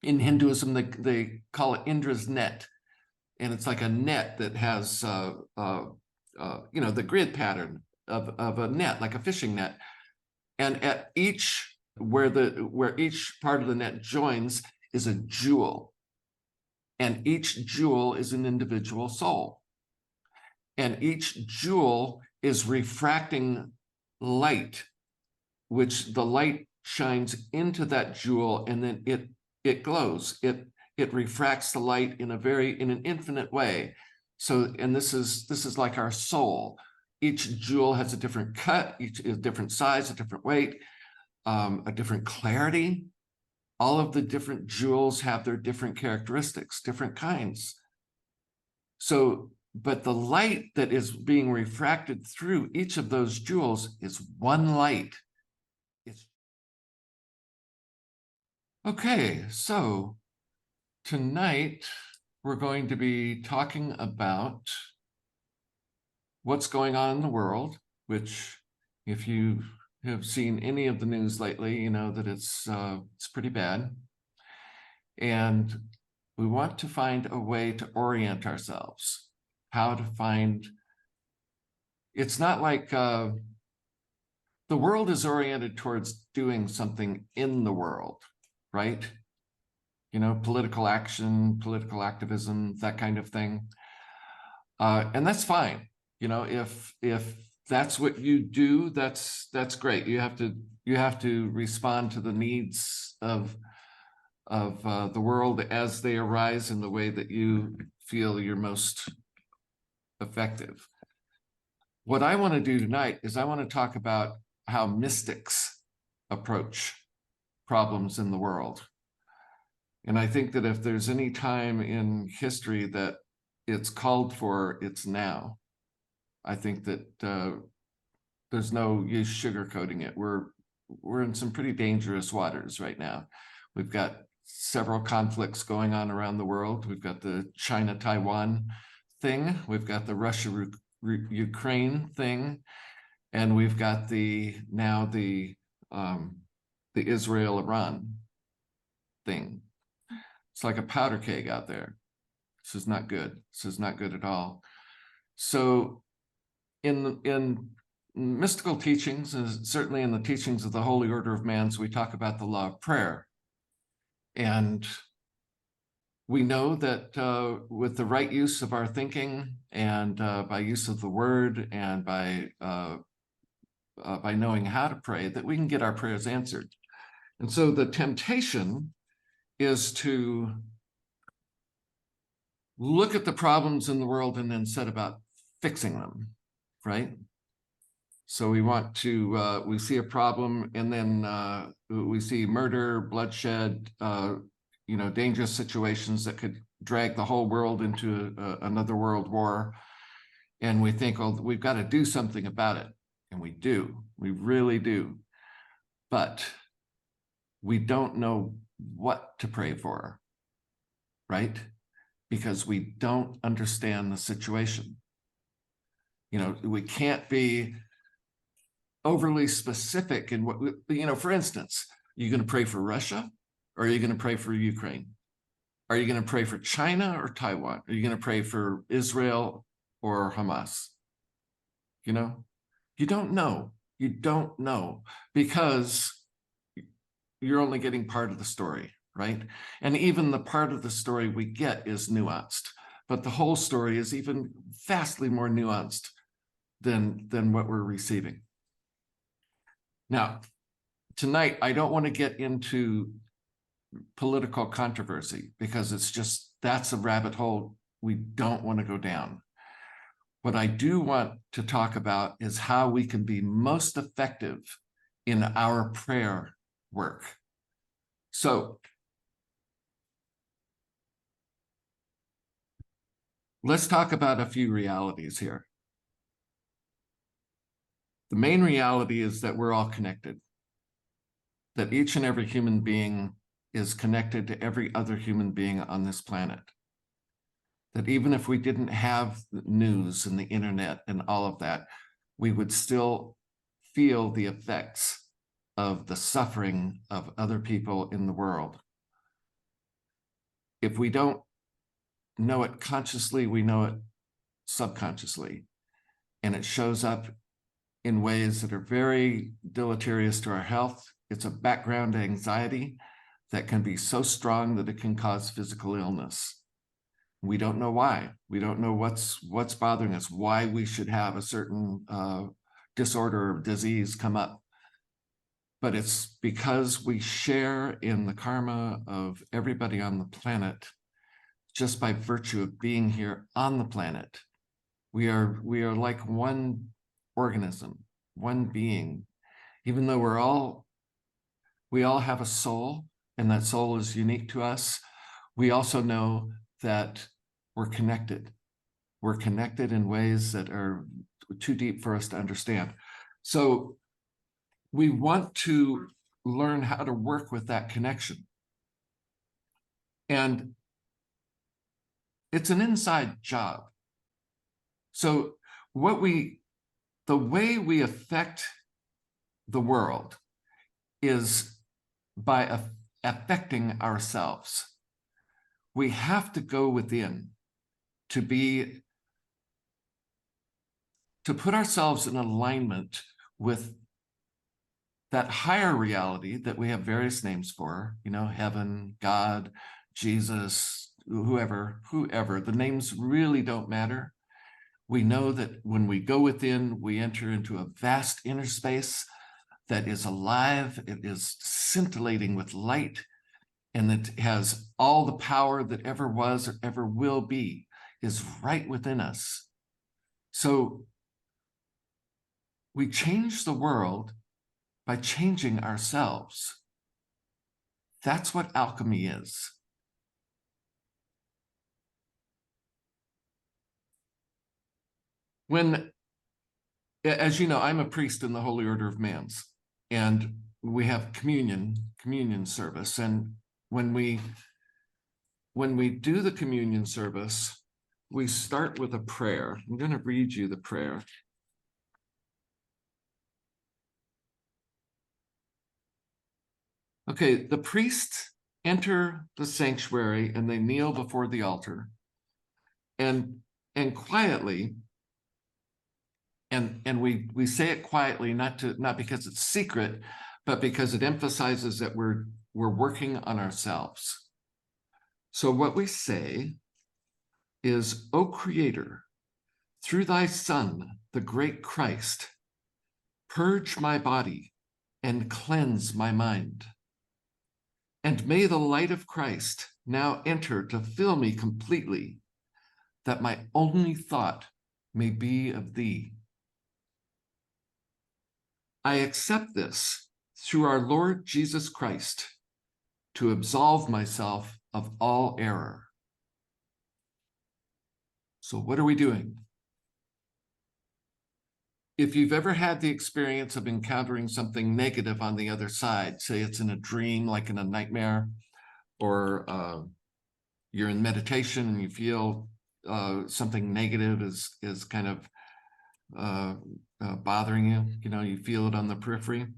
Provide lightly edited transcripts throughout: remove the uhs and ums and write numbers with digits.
In Hinduism, they call it Indra's net, and it's like a net that has the grid pattern of a net, like a fishing net. And at each where each part of the net joins is a jewel, and each jewel is an individual soul, and each jewel is refracting light, which the light shines into that jewel, and then it glows. It refracts the light in an infinite way. So, and this is like our soul. Each jewel has a different cut, each is different size, a different weight, a different clarity. All of the different jewels have their different characteristics, different kinds. So, but the light that is being refracted through each of those jewels is one light. Okay, so tonight we're going to be talking about what's going on in the world, which if you have seen any of the news lately, you know that it's pretty bad. And we want to find a way to orient ourselves, how to find, it's not like the world is oriented towards doing something in the world, right? You know, political action, political activism, that kind of thing. And that's fine. You know, if that's what you do, that's great. You have to respond to the needs of the world as they arise in the way that you feel you're most effective. What I want to do tonight is I want to talk about how mystics approach problems in the world. And I think that if there's any time in history that it's called for, it's now. I think that there's no use sugarcoating it. We're in some pretty dangerous waters right now. We've got several conflicts going on around the world. We've got the China-Taiwan thing. We've got the Russia-Ukraine thing. And we've got the Israel-Iran thing. It's like a powder keg out there. This is not good. This is not good at all. So in mystical teachings, and certainly in the teachings of the Holy Order of Mans, we talk about the law of prayer. And we know that with the right use of our thinking and by use of the word and by knowing how to pray, that we can get our prayers answered. And so the temptation is to look at the problems in the world and then set about fixing them, right? So we want to, we see a problem and then we see murder, bloodshed, dangerous situations that could drag the whole world into another world war. And we think, oh, we've got to do something about it. And we do, we really do. But we don't know what to pray for, right? Because we don't understand the situation. You know, we can't be overly specific in what, for instance, are you going to pray for Russia or are you going to pray for Ukraine? Are you going to pray for China or Taiwan? Are you going to pray for Israel or Hamas? You know, you don't know. You don't know because you're only getting part of the story, right? And even the part of the story we get is nuanced, but the whole story is even vastly more nuanced than what we're receiving. Now, tonight, I don't want to get into political controversy because it's just, that's a rabbit hole we don't want to go down. What I do want to talk about is how we can be most effective in our prayer work. So let's talk about a few realities here. The main reality is that we're all connected, that each and every human being is connected to every other human being on this planet. That even if we didn't have the news and the internet and all of that, we would still feel the effects of the suffering of other people in the world. if we don't know it consciously, we know it subconsciously. And it shows up in ways that are very deleterious to our health. It's a background anxiety that can be so strong that it can cause physical illness. We don't know why. We don't know what's bothering us, why we should have a certain disorder or disease come up. But it's because we share in the karma of everybody on the planet just by virtue of being here on the planet. We are like one organism, one being, even though we all have a soul, and that soul is unique to us. We also know that we're connected. We're connected in ways that are too deep for us to understand. So we want to learn how to work with that connection. And it's an inside job. So the way we affect the world is by affecting ourselves. We have to go within to put ourselves in alignment with that higher reality that we have various names for, heaven, God, Jesus, whoever, the names really don't matter. We know that when we go within, we enter into a vast inner space that is alive, it is scintillating with light, and it has all the power that ever was or ever will be is right within us. So we change the world by changing ourselves. That's what alchemy is. As you know, I'm a priest in the Holy Order of Mans, and we have communion service. And when we do the communion service, we start with a prayer. I'm going to read you the prayer. Okay, the priests enter the sanctuary and they kneel before the altar, and quietly, and we say it quietly, not because it's secret, but because it emphasizes that we're working on ourselves. So what we say is, O Creator, through thy Son, the great Christ, purge my body and cleanse my mind. And may the light of Christ now enter to fill me completely, that my only thought may be of thee. I accept this through our Lord Jesus Christ to absolve myself of all error. So what are we doing? If you've ever had the experience of encountering something negative on the other side, say it's in a dream, like in a nightmare, or you're in meditation and you feel something negative is kind of bothering you, you feel it on the periphery.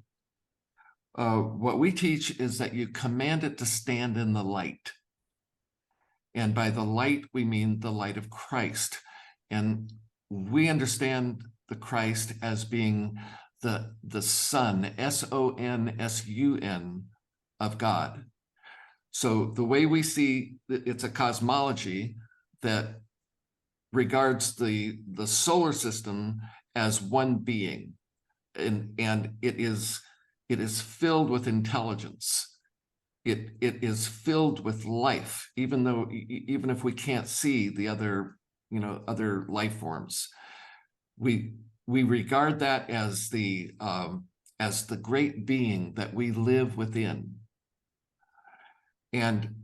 What we teach is that you command it to stand in the light. And by the light, we mean the light of Christ. And we understand the Christ as being the Son, Sonsun, of God. So the way we see it's a cosmology that regards the solar system as one being, and it is filled with intelligence. It is filled with life, even if we can't see the other life forms. We regard that as the great being that we live within. And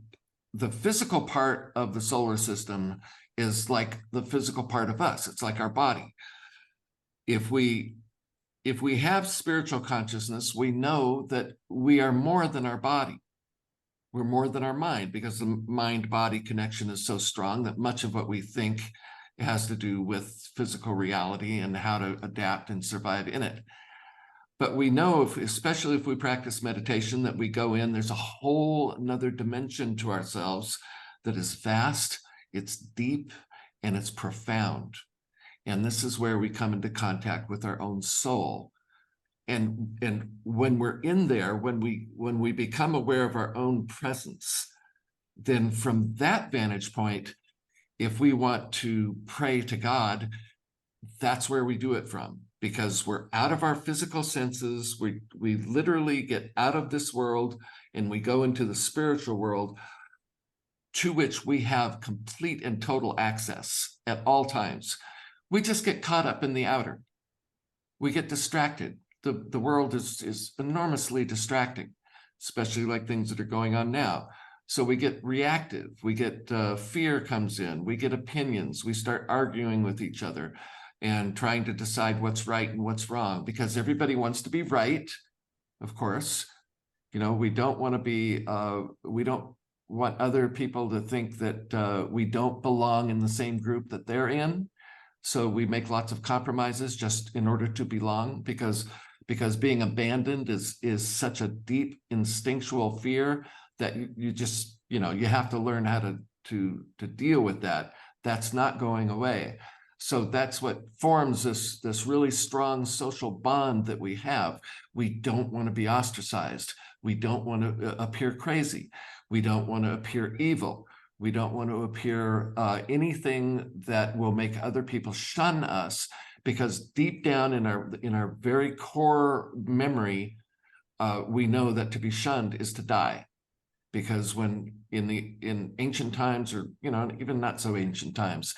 the physical part of the solar system is like the physical part of us. It's like our body. If we have spiritual consciousness, we know that we are more than our body. We're more than our mind, because the mind-body connection is so strong that much of what we think has to do with physical reality and how to adapt and survive in it. But we know, especially if we practice meditation, that we go in, there's a whole another dimension to ourselves that is vast, it's deep, and it's profound. And this is where we come into contact with our own soul. And when we're in there, when we become aware of our own presence, then from that vantage point, if we want to pray to God, that's where we do it from, because we're out of our physical senses. We literally get out of this world and we go into the spiritual world, to which we have complete and total access at all times. We just get caught up in the outer. We get distracted. The world is enormously distracting, especially like things that are going on now. So we get reactive, we get fear comes in, we get opinions, we start arguing with each other and trying to decide what's right and what's wrong, because everybody wants to be right, of course. You know, we don't want to be, we don't want other people to think that we don't belong in the same group that they're in. So we make lots of compromises just in order to belong, because being abandoned is such a deep instinctual fear that you just, you know, you have to learn how to deal with that. That's not going away. So that's what forms this really strong social bond that we have. We don't want to be ostracized. We don't want to appear crazy. We don't want to appear evil. We don't want to appear anything that will make other people shun us, because deep down in our very core memory, we know that to be shunned is to die. Because when in ancient times, or you know, even not so ancient times,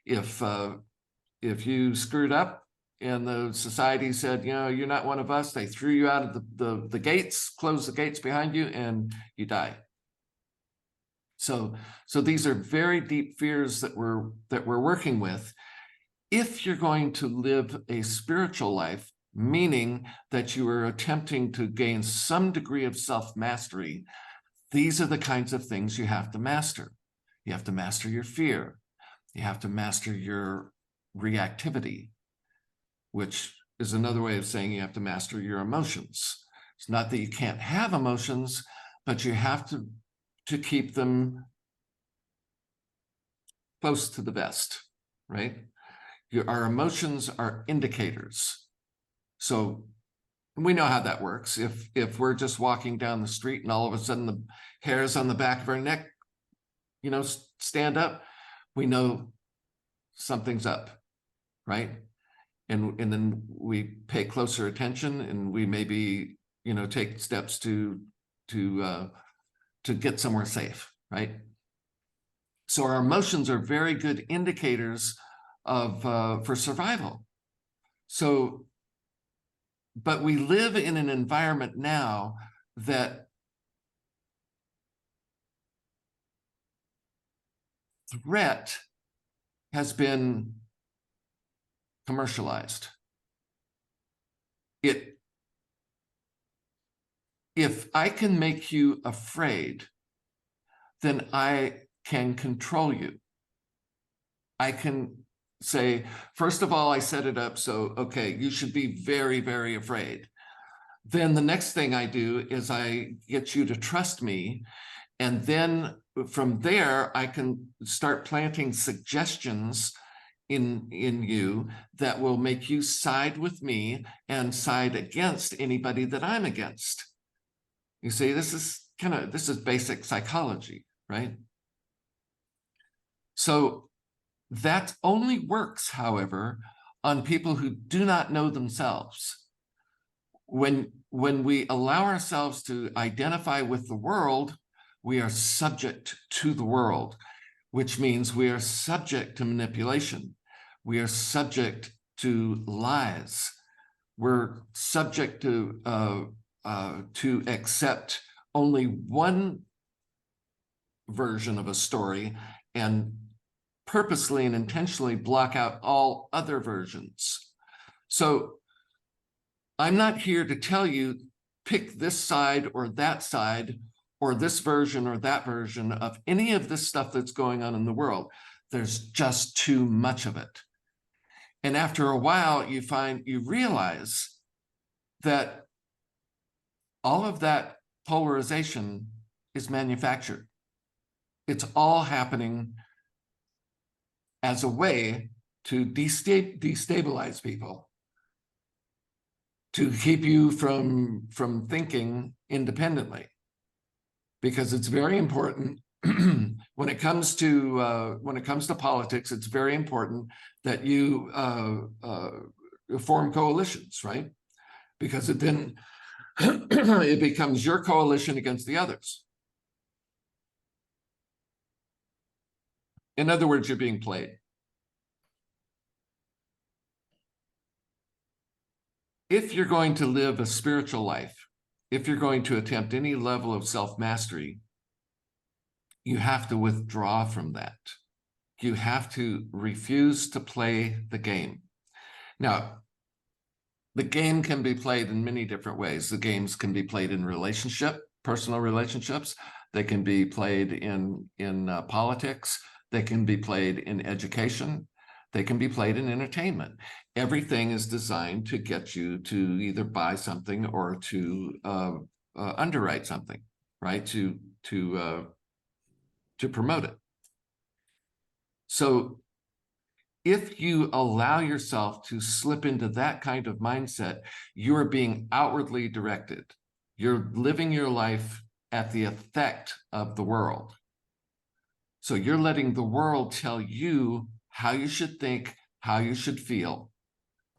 if you screwed up and the society said, you know, you're not one of us, they threw you out of the gates, closed the gates behind you, and you die. So these are very deep fears that we're working with. If you're going to live a spiritual life, meaning that you are attempting to gain some degree of self-mastery, these are the kinds of things you have to master. You have to master your fear. You have to master your reactivity, which is another way of saying you have to master your emotions. It's not that you can't have emotions, but you have to keep them close to the vest, right? Our emotions are indicators. So we know how that works. If we're just walking down the street and all of a sudden the hairs on the back of our neck, you know, stand up, we know something's up, right? And then we pay closer attention, and we maybe, you know, take steps to get somewhere safe, right? So our emotions are very good indicators of for survival. So, but we live in an environment now that threat has been commercialized. If I can make you afraid, then I can control you. I can say, first of all, I set it up so, okay, you should be very, very afraid. Then the next thing I do is I get you to trust me. And then from there, I can start planting suggestions in you that will make you side with me and side against anybody that I'm against. You see, this is basic psychology, right? So that only works, however, on people who do not know themselves. When we allow ourselves to identify with the world, we are subject to the world, which means we are subject to manipulation. We are subject to lies. We're subject to accept only one version of a story and purposely and intentionally block out all other versions. So I'm not here to tell you pick this side or that side or this version or that version of any of this stuff that's going on in the world. There's just too much of it. And after a while, you realize that all of that polarization is manufactured. It's all happening as a way to destabilize people, to keep you from thinking independently, because it's very important when it comes to politics. It's very important that you form coalitions, right? Because it then it becomes your coalition against the others. In other words, you're being played. If you're going to live a spiritual life, if you're going to attempt any level of self-mastery, you have to withdraw from that. You have to refuse to play the game. Now, the game can be played in many different ways. The games can be played in personal relationships. They can be played in politics. They can be played in education. They can be played in entertainment. Everything is designed to get you to either buy something or to underwrite something, right? To promote it. So if you allow yourself to slip into that kind of mindset, you're being outwardly directed. You're living your life at the effect of the world. So you're letting the world tell you how you should think, how you should feel,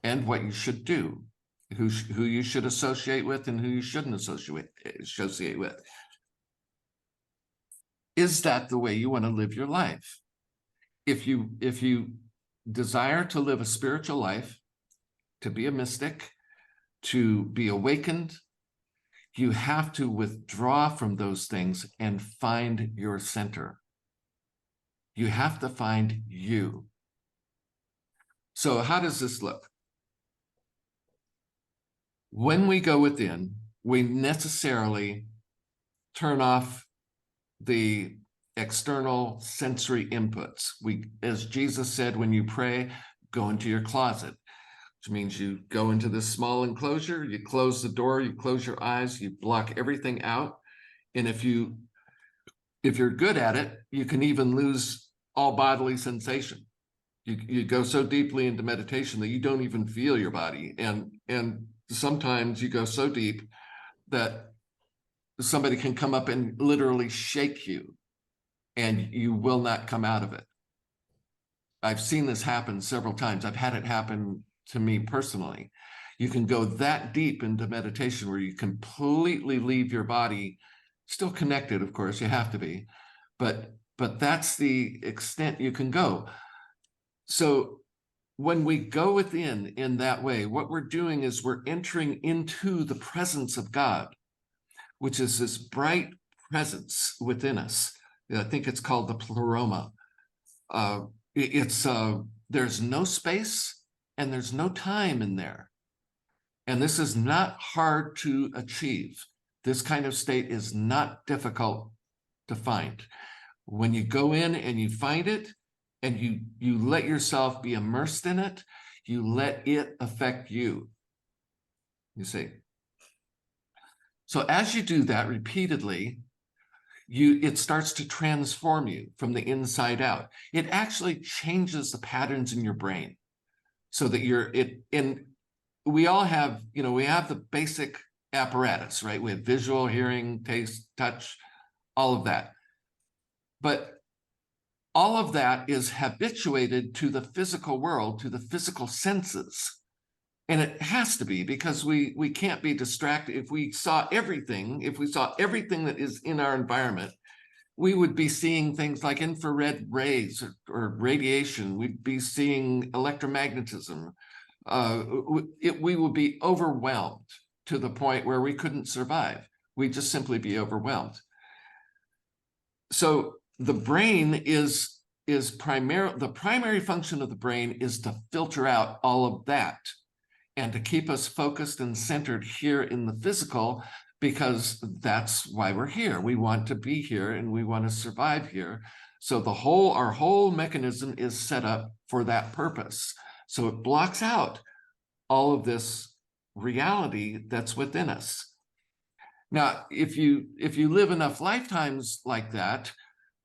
and what you should do, who you should associate with and who you shouldn't associate with. Is that the way you want to live your life? If you desire to live a spiritual life, to be a mystic, to be awakened, you have to withdraw from those things and find your center. You have to find you. So how does this look? When we go within, we necessarily turn off the external sensory inputs. As Jesus said, when you pray, go into your closet, which means you go into this small enclosure, you close the door, you close your eyes, you block everything out. And if you're good at it, you can even lose all bodily sensation. You go so deeply into meditation that you don't even feel your body. And sometimes you go so deep that somebody can come up and literally shake you and you will not come out of it. I've seen this happen several times. I've had it happen to me personally. You can go that deep into meditation where you completely leave your body, still connected, of course, you have to be, but that's the extent you can go. So when we go within in that way, what we're doing is we're entering into the presence of God, which is this bright presence within us. I think it's called the pleroma. There's no space and there's no time in there. And this is not hard to achieve. This kind of state is not difficult to find. When you go in and you find it and you let yourself be immersed in it, you let it affect you. You see. So as you do that repeatedly, it starts to transform you from the inside out. It actually changes the patterns in your brain so that we all have, we have the basic apparatus, right? We have visual, hearing, taste, touch, all of that. But all of that is habituated to the physical world, to the physical senses. And it has to be, because we can't be distracted. If we saw everything that is in our environment, we would be seeing things like infrared rays or radiation. We'd be seeing electromagnetism. We would be overwhelmed to the point where we couldn't survive. We'd just simply be overwhelmed. So the brain the primary function of the brain is to filter out all of that and to keep us focused and centered here in the physical, because that's why we're here. We want to be here and we want to survive here. So our whole mechanism is set up for that purpose. So it blocks out all of this reality that's within us. Now, if you live enough lifetimes like that,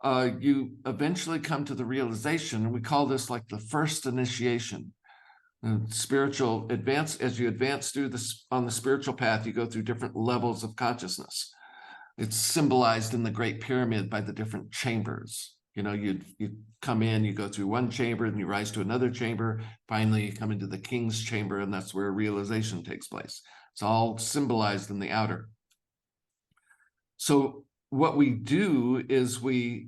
you eventually come to the realization, and we call this like the first initiation. Spiritual advance, as you advance through this on the spiritual path, you go through different levels of consciousness. It's symbolized in the Great Pyramid by the different chambers. You come in, you go through one chamber, and you rise to another chamber. Finally, you come into the king's chamber, and that's where realization takes place. It's all symbolized in the outer. So what we do is we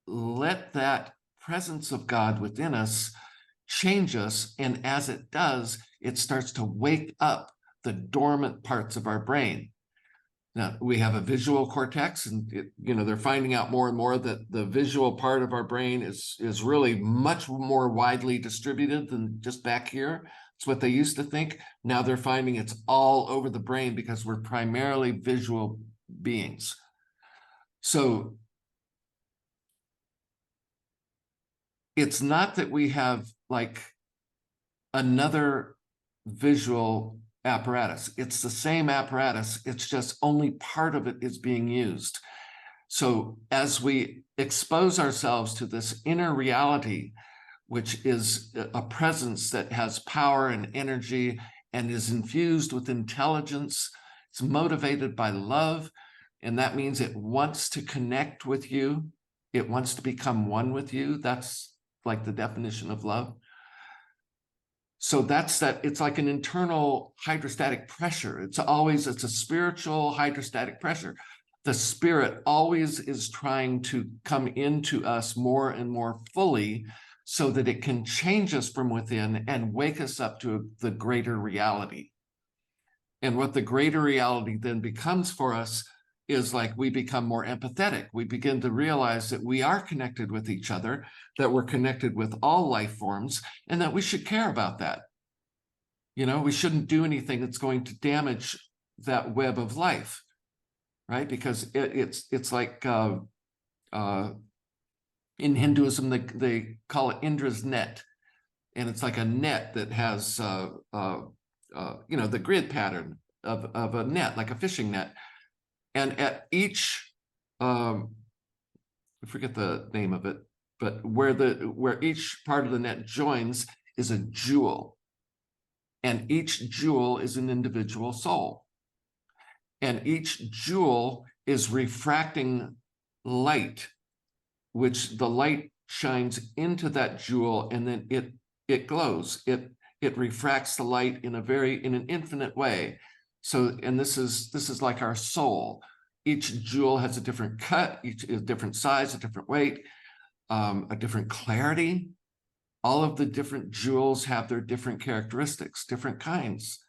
let that presence of God within us change us, and as it does, it starts to wake up the dormant parts of our brain. Now, we have a visual cortex, and they're finding out more and more that the visual part of our brain is really much more widely distributed than just back here. It's what they used to think. Now they're finding it's all over the brain because we're primarily visual beings. So it's not that we have like another visual apparatus. It's the same apparatus. It's just only part of it is being used. So as we expose ourselves to this inner reality, which is a presence that has power and energy and is infused with intelligence, it's motivated by love, and that means it wants to connect with you. It wants to become one with you. That's like the definition of love. So it's like an internal hydrostatic pressure. It's a spiritual hydrostatic pressure. The spirit always is trying to come into us more and more fully so that it can change us from within and wake us up to the greater reality. And what the greater reality then becomes for us is like we become more empathetic. We begin to realize that we are connected with each other, that we're connected with all life forms, and that we should care about that. We shouldn't do anything that's going to damage that web of life, right? Because it's like in Hinduism, they call it Indra's net, and it's like a net that has the grid pattern of a net, like a fishing net. And at each, I forget the name of it, but where each part of the net joins is a jewel. And each jewel is an individual soul. And each jewel is refracting light, which the light shines into that jewel, and then it glows. It refracts the light in an infinite way. So, and this is like our soul. Each jewel has a different cut, each is a different size, a different weight, a different clarity. All of the different jewels have their different characteristics, different kinds.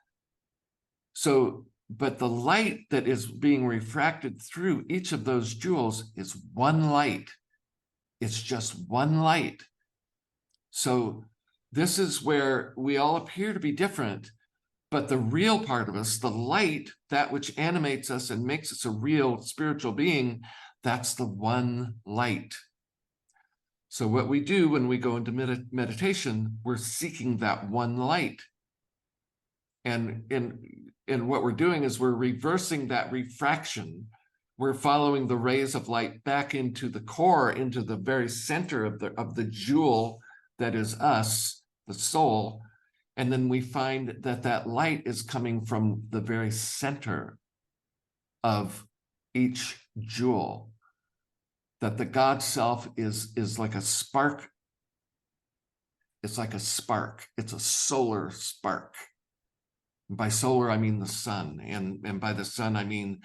So, but the light that is being refracted through each of those jewels is one light. It's just one light. So this is where we all appear to be different, but the real part of us, the light, that which animates us and makes us a real spiritual being, that's the one light. So what we do when we go into meditation, we're seeking that one light. And what we're doing is we're reversing that refraction. We're following the rays of light back into the core, into the very center of the jewel that is us, the soul. And then we find that light is coming from the very center of each jewel. That the God self is like a spark. It's like a spark. It's a solar spark. By solar, I mean the sun, and by the sun, I mean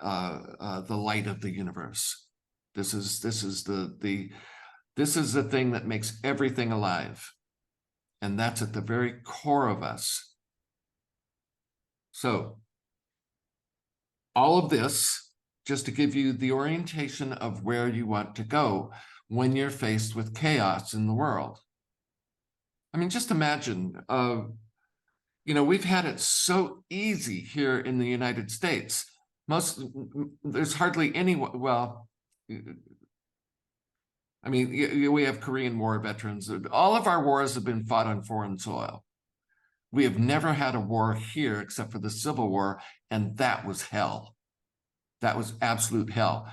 the light of the universe. This is the thing that makes everything alive, and that's at the very core of us. So, all of this just to give you the orientation of where you want to go when you're faced with chaos in the world. I mean, just imagine, we've had it so easy here in the United States. There's hardly anyone, well, I mean, we have Korean War veterans. All of our wars have been fought on foreign soil. We have never had a war here except for the Civil War, and that was hell. That was absolute hell.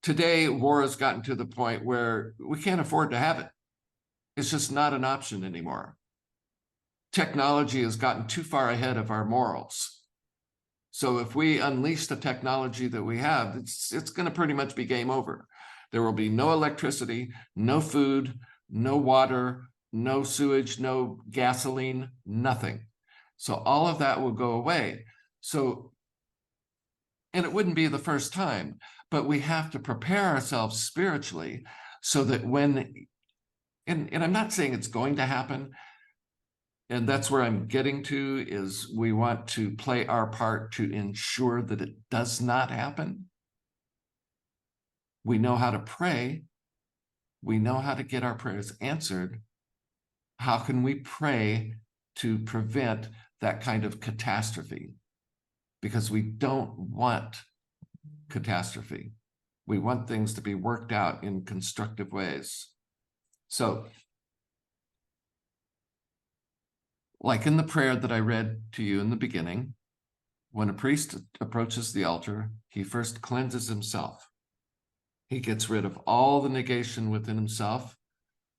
Today, war has gotten to the point where we can't afford to have it. It's just not an option anymore. Technology has gotten too far ahead of our morals. So if we unleash the technology that we have, it's going to pretty much be game over. There will be no electricity, no food, no water, no sewage, no gasoline, nothing. So all of that will go away. So, and it wouldn't be the first time, but we have to prepare ourselves spiritually so that when, and I'm not saying it's going to happen, and that's where I'm getting to, is we want to play our part to ensure that it does not happen. We know how to pray. We know how to get our prayers answered. How can we pray to prevent that kind of catastrophe? Because we don't want catastrophe. We want things to be worked out in constructive ways. So, like in the prayer that I read to you in the beginning, when a priest approaches the altar, he first cleanses himself. He gets rid of all the negation within himself,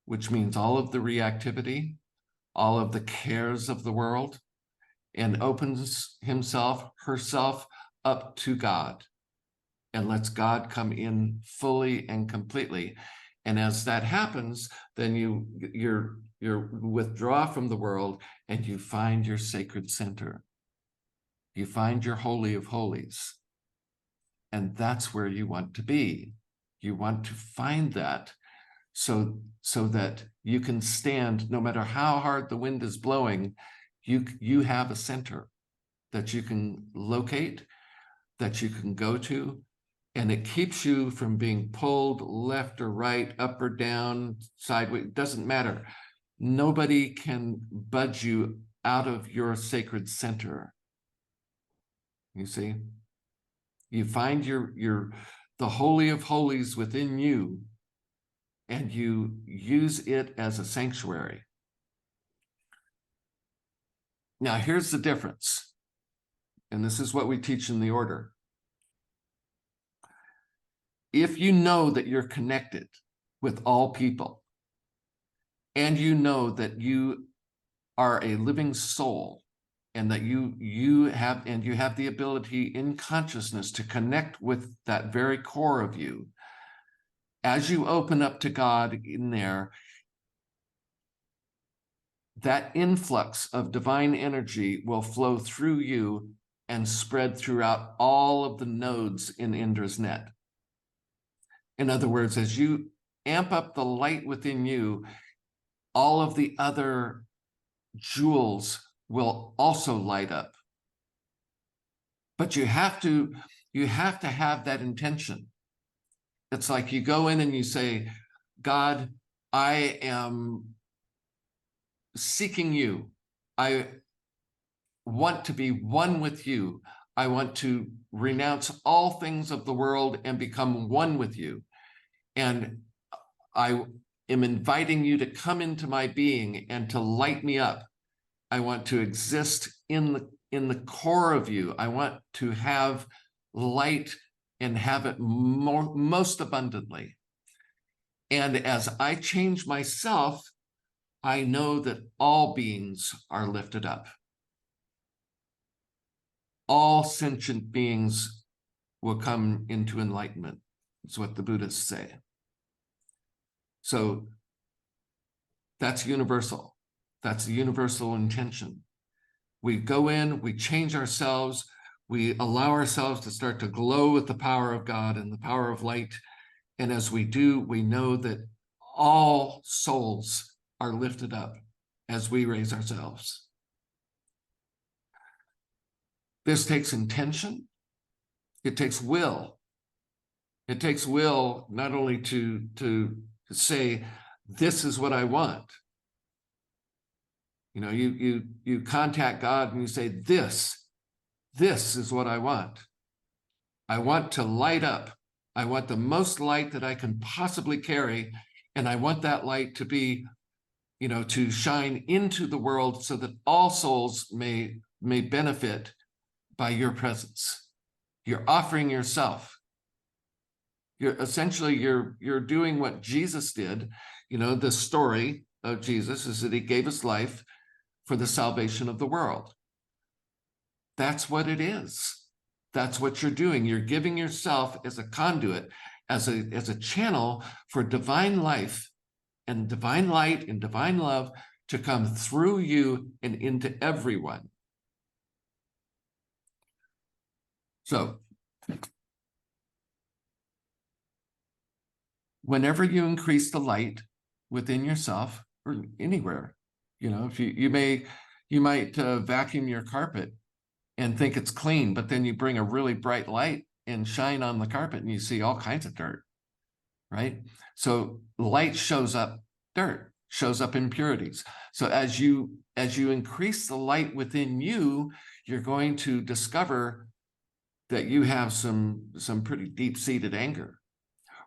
which means all of the reactivity, all of the cares of the world, and opens himself, herself up to God, and lets God come in fully and completely. And as that happens, then you withdraw from the world and you find your sacred center. You find your holy of holies. And that's where you want to be. You want to find that so that you can stand, no matter how hard the wind is blowing, you have a center that you can locate, that you can go to, and it keeps you from being pulled left or right, up or down, sideways. It doesn't matter. Nobody can budge you out of your sacred center. You see? You find the holy of holies within you, and you use it as a sanctuary. Now, here's the difference. And this is what we teach in the order. If you know that you're connected with all people, and you know that you are a living soul, and that you have the ability in consciousness to connect with that very core of you, as you open up to God in there, that influx of divine energy will flow through you and spread throughout all of the nodes in Indra's net. In other words, as you amp up the light within you, all of the other jewels will also light up. But you have to have that intention. It's like you go in and you say, God, I am seeking you. I want to be one with you. I want to renounce all things of the world and become one with you. And I am inviting you to come into my being and to light me up. I want to exist in the core of you. I want to have light and have it most abundantly. And as I change myself, I know that all beings are lifted up. All sentient beings will come into enlightenment. It's what the Buddhists say. So that's universal. That's the universal intention. We go in, we change ourselves, we allow ourselves to start to glow with the power of God and the power of light. And as we do, we know that all souls are lifted up as we raise ourselves. This takes intention. It takes will. It takes will not only to say, this is what I want. You know, you contact God and you say, this is what I want. I want to light up. I want the most light that I can possibly carry. And I want that light to be, you know, to shine into the world so that all souls may benefit by your presence. You're offering yourself. You're essentially, you're doing what Jesus did. You know, the story of Jesus is that he gave his life for the salvation of the world. That's what it is. That's what you're doing. You're giving yourself as a conduit, as a channel for divine life and divine light and divine love to come through you and into everyone. So whenever you increase the light within yourself or anywhere, you know, if you might vacuum your carpet and think it's clean, but then you bring a really bright light and shine on the carpet and you see all kinds of dirt, right? So light shows up dirt, shows up impurities. So as you increase the light within you, you're going to discover that you have some pretty deep-seated anger,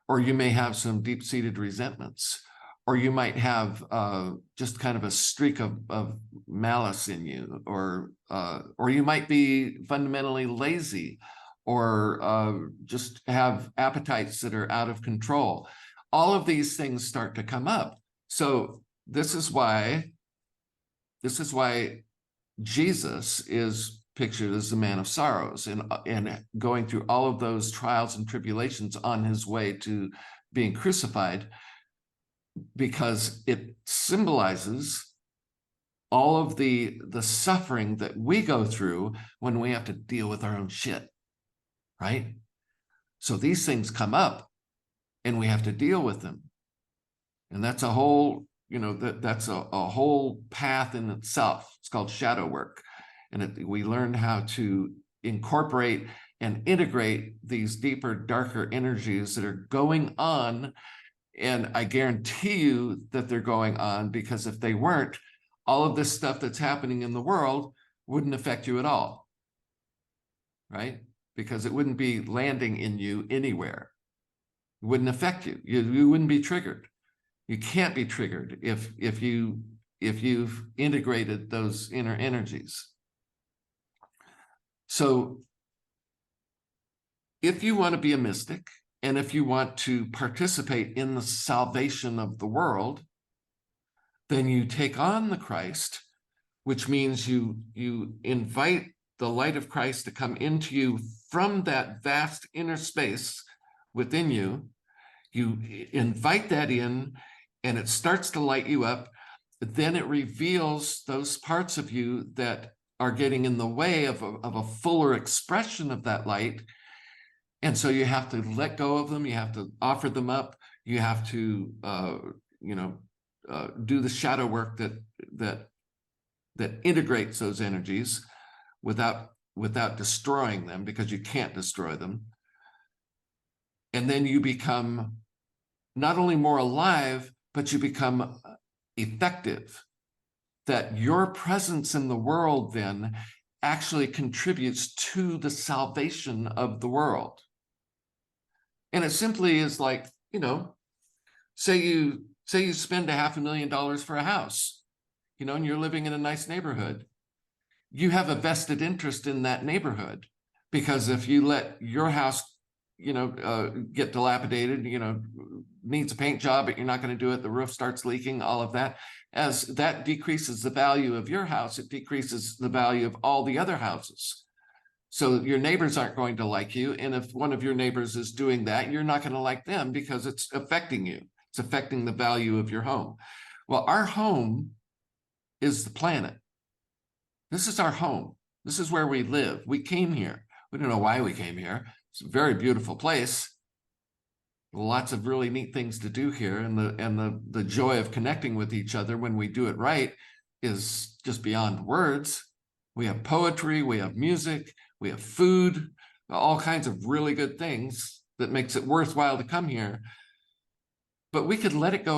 or you may have some deep-seated resentments, or you might have just kind of a streak of malice in you, or you might be fundamentally lazy, or just have appetites that are out of control. All of these things start to come up. So this is why Jesus is pictured as the man of sorrows, and going through all of those trials and tribulations on his way to being crucified, because it symbolizes all of the suffering that we go through when we have to deal with our own shit, right? So these things come up and we have to deal with them. And that's a whole, you know, that's a whole path in itself. It's called shadow work. And we learn how to incorporate and integrate these deeper, darker energies that are going on. And I guarantee you that they're going on, because if they weren't, all of this stuff that's happening in the world wouldn't affect you at all, right? Because it wouldn't be landing in you anywhere. It wouldn't affect you. You wouldn't be triggered. You can't be triggered if you've integrated those inner energies. So if you want to be a mystic, and if you want to participate in the salvation of the world, then you take on the Christ, which means you invite the light of Christ to come into you from that vast inner space within you. You invite that in, and it starts to light you up. Then it reveals those parts of you that are getting in the way of a fuller expression of that light. And so you have to let go of them. You have to offer them up. You have to, do the shadow work that integrates those energies without destroying them, because you can't destroy them. And then you become not only more alive, but you become effective. That your presence in the world then actually contributes to the salvation of the world. And it simply is like, you know, say you spend $500,000 for a house, you know, and you're living in a nice neighborhood. You have a vested interest in that neighborhood, because if you let your house, get dilapidated, needs a paint job, but you're not going to do it, the roof starts leaking, all of that, as that decreases the value of your house, it decreases the value of all the other houses. So your neighbors aren't going to like you. And if one of your neighbors is doing that, you're not going to like them, because it's affecting you. It's affecting the value of your home. Well, our home is the planet. This is our home. This is where we live. We came here. We don't know why we came here. It's a very beautiful place. Lots of really neat things to do here. And the joy of connecting with each other when we do it right is just beyond words. We have poetry, we have music, we have food, all kinds of really good things that makes it worthwhile to come here. But we could let it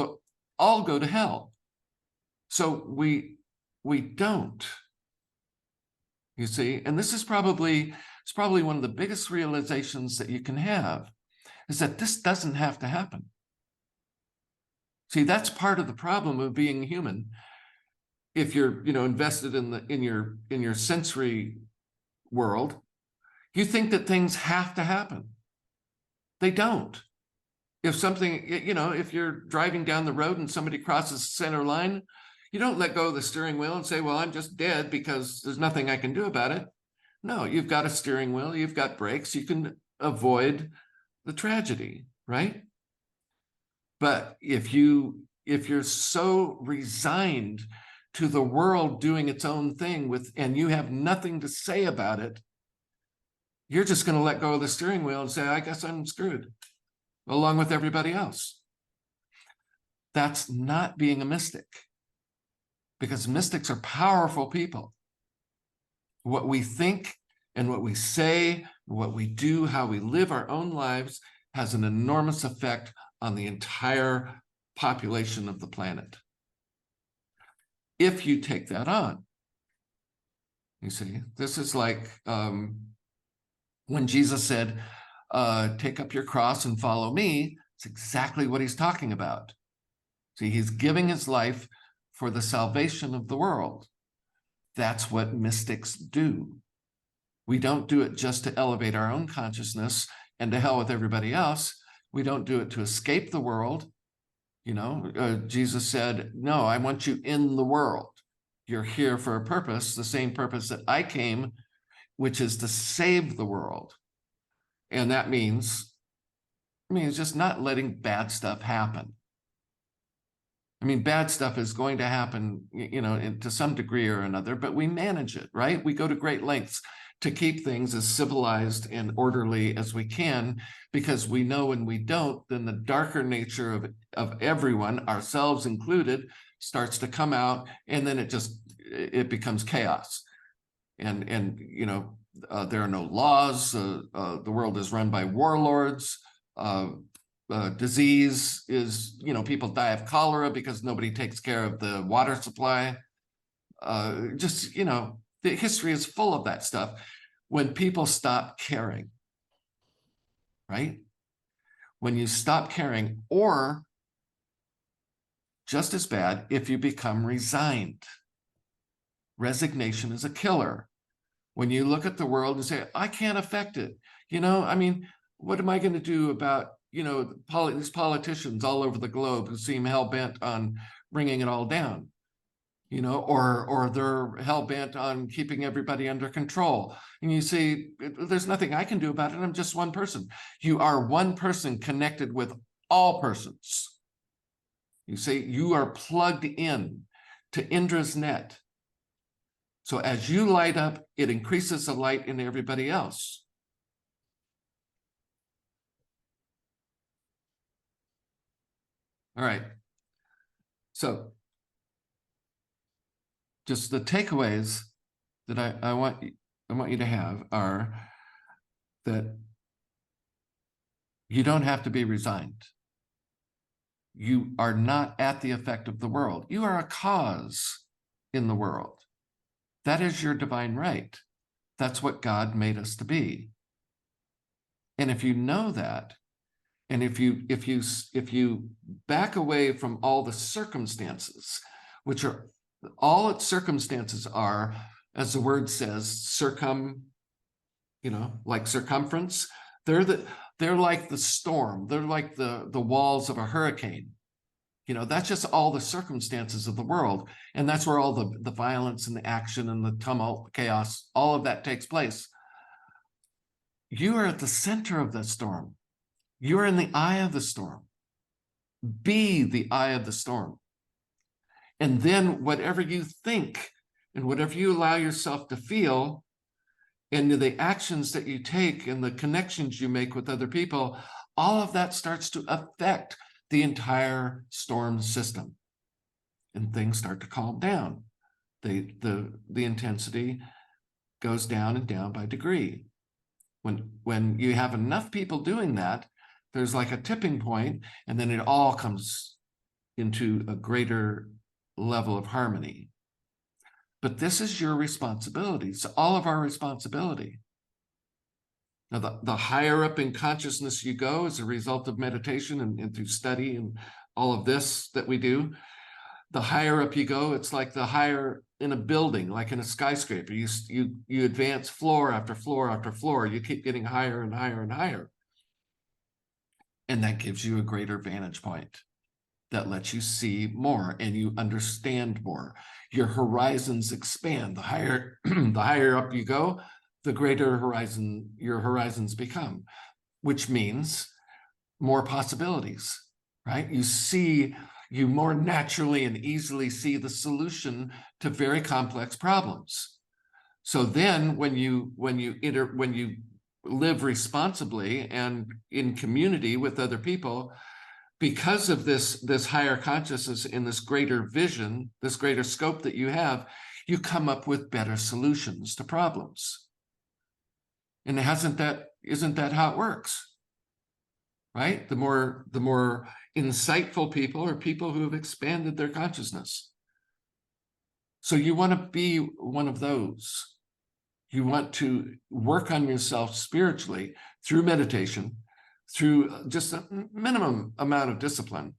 all go to hell. So we don't. You see, and this is probably one of the biggest realizations that you can have, is that this doesn't have to happen. See, that's part of the problem of being human. If you're, invested in your sensory world, you think that things have to happen. They don't. If something, if you're driving down the road and somebody crosses the center line, you don't let go of the steering wheel and say, well, I'm just dead because there's nothing I can do about it. No, you've got a steering wheel, you've got brakes, you can avoid the tragedy, right? But if you're so resigned to the world doing its own thing and you have nothing to say about it, you're just going to let go of the steering wheel and say, I guess I'm screwed, along with everybody else. That's not being a mystic, because mystics are powerful people. What we think and what we say, what we do, how we live our own lives has an enormous effect on the entire population of the planet. If you take that on, you see, this is like when Jesus said, take up your cross and follow me. It's exactly what he's talking about. See, he's giving his life for the salvation of the world. That's what mystics do. We don't do it just to elevate our own consciousness and to hell with everybody else. We don't do it to escape the world. Jesus said, no, I want you in the world. You're here for a purpose, the same purpose that I came, which is to save the world. And that means just not letting bad stuff happen. Bad stuff is going to happen, to some degree or another, but we manage it, right? We go to great lengths to keep things as civilized and orderly as we can, because we know when we don't, then the darker nature of everyone, ourselves included, starts to come out, and then it becomes chaos. And there are no laws. The world is run by warlords. Disease is, people die of cholera because nobody takes care of the water supply. The history is full of that stuff. When people stop caring, right? When you stop caring, or just as bad, if you become resigned. Resignation is a killer. When you look at the world and say, I can't affect it. What am I going to do about, these politicians all over the globe who seem hell-bent on bringing it all down? Or they're hell-bent on keeping everybody under control. And you say, there's nothing I can do about it. I'm just one person. You are one person connected with all persons. You say you are plugged in to Indra's net. So as you light up, it increases the light in everybody else. All right. So just the takeaways that I want you to have are that you don't have to be resigned. You are not at the effect of the world. You are a cause in the world. That is your divine right. That's what God made us to be. And if you know that, and if you back away from all the circumstances, which are all its circumstances are, as the word says, like circumference. They're like the storm. They're like the walls of a hurricane. That's just all the circumstances of the world. And that's where all the violence and the action and the tumult, chaos, all of that takes place. You are at the center of the storm. You're in the eye of the storm. Be the eye of the storm. And then whatever you think and whatever you allow yourself to feel, and the actions that you take and the connections you make with other people, all of that starts to affect the entire storm system. And things start to calm down. The intensity goes down and down by degree. When you have enough people doing that, there's like a tipping point, and then it all comes into a greater level of harmony. But this is your responsibility. It's all of our responsibility. Now, the higher up in consciousness you go as a result of meditation and through study and all of this that we do, the higher up you go, it's like the higher in a building, like in a skyscraper. You advance floor after floor after floor. You keep getting higher and higher and higher. And that gives you a greater vantage point that lets you see more and you understand more. Your horizons expand. The higher, the higher up you go, the greater your horizons become, which means more possibilities, right? You more naturally and easily see the solution to very complex problems. So then when you live responsibly and in community with other people, because of this higher consciousness and this greater vision, this greater scope that you have, you come up with better solutions to problems. And isn't that how it works? Right? The more insightful people are people who have expanded their consciousness. So you want to be one of those. You want to work on yourself spiritually through meditation, through just a minimum amount of discipline.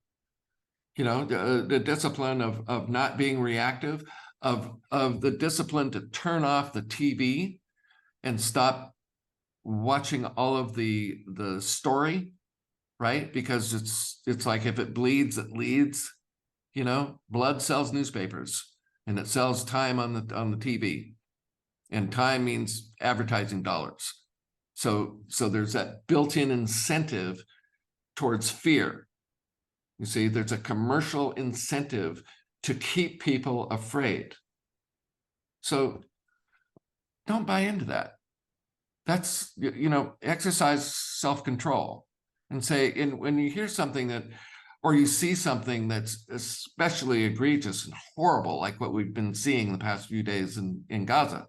You know, the discipline of not being reactive, of the discipline to turn off the TV and stop watching all of the story, right? Because it's like if it bleeds, it leads. You know, blood sells newspapers, and it sells time on the TV, and time means advertising dollars. So there's that built-in incentive towards fear. You see, there's a commercial incentive to keep people afraid. So don't buy into that. That's, you know, exercise self-control and say, when you hear something that, or you see something that's especially egregious and horrible, like what we've been seeing the past few days in Gaza,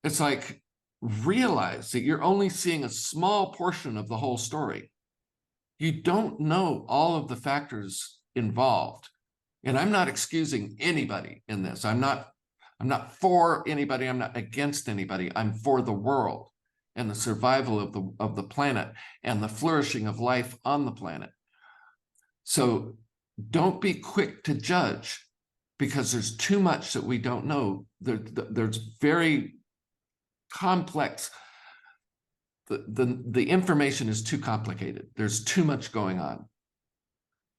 it's like, realize that you're only seeing a small portion of the whole story. You don't know all of the factors involved. And I'm not excusing anybody in this. I'm not for anybody. I'm not against anybody. I'm for the world and the survival of the planet and the flourishing of life on the planet. So don't be quick to judge, because there's too much that we don't know. There's very complex. The information is too complicated. There's too much going on.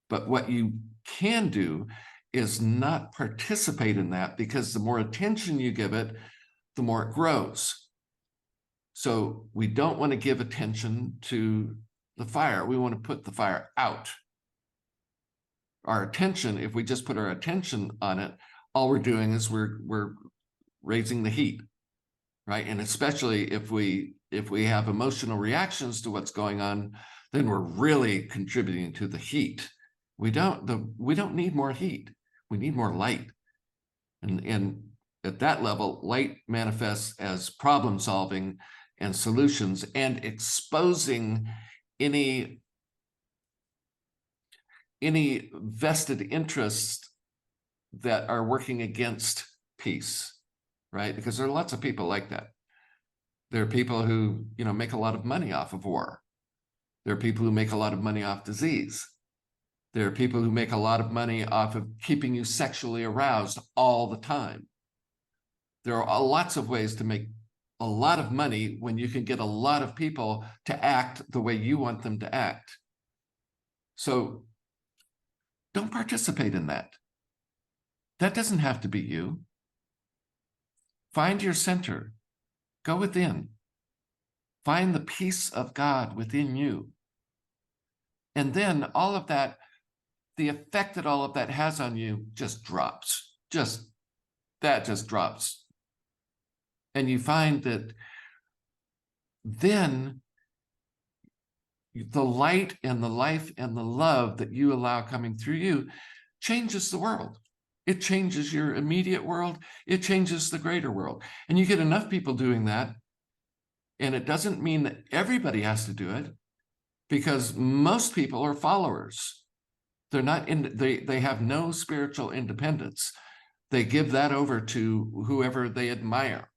But what you can do is not participate in that, because the more attention you give it, the more it grows. So we don't want to give attention to the fire. We want to put the fire out. Our attention, if we just put our attention on it, all we're doing is we're raising the heat, right? And especially if we have emotional reactions to what's going on, then we're really contributing to the heat. We don't need more heat. We need more light. And at that level, light manifests as problem solving and solutions, and exposing any vested interests that are working against peace, right? Because there are lots of people like that. There are people who, you know, make a lot of money off of war. There are people who make a lot of money off disease. There are people who make a lot of money off of keeping you sexually aroused all the time. There are lots of ways to make a lot of money when you can get a lot of people to act the way you want them to act. So don't participate in that. That doesn't have to be you. Find your center. Go within. Find the peace of God within you. And then all of that, the effect that all of that has on you just drops. That just drops. And you find that then the light and the life and the love that you allow coming through you changes the world. It changes your immediate world. It changes the greater world. And you get enough people doing that. And it doesn't mean that everybody has to do it, because most people are followers. They're not they have no spiritual independence. They give that over to whoever they admire,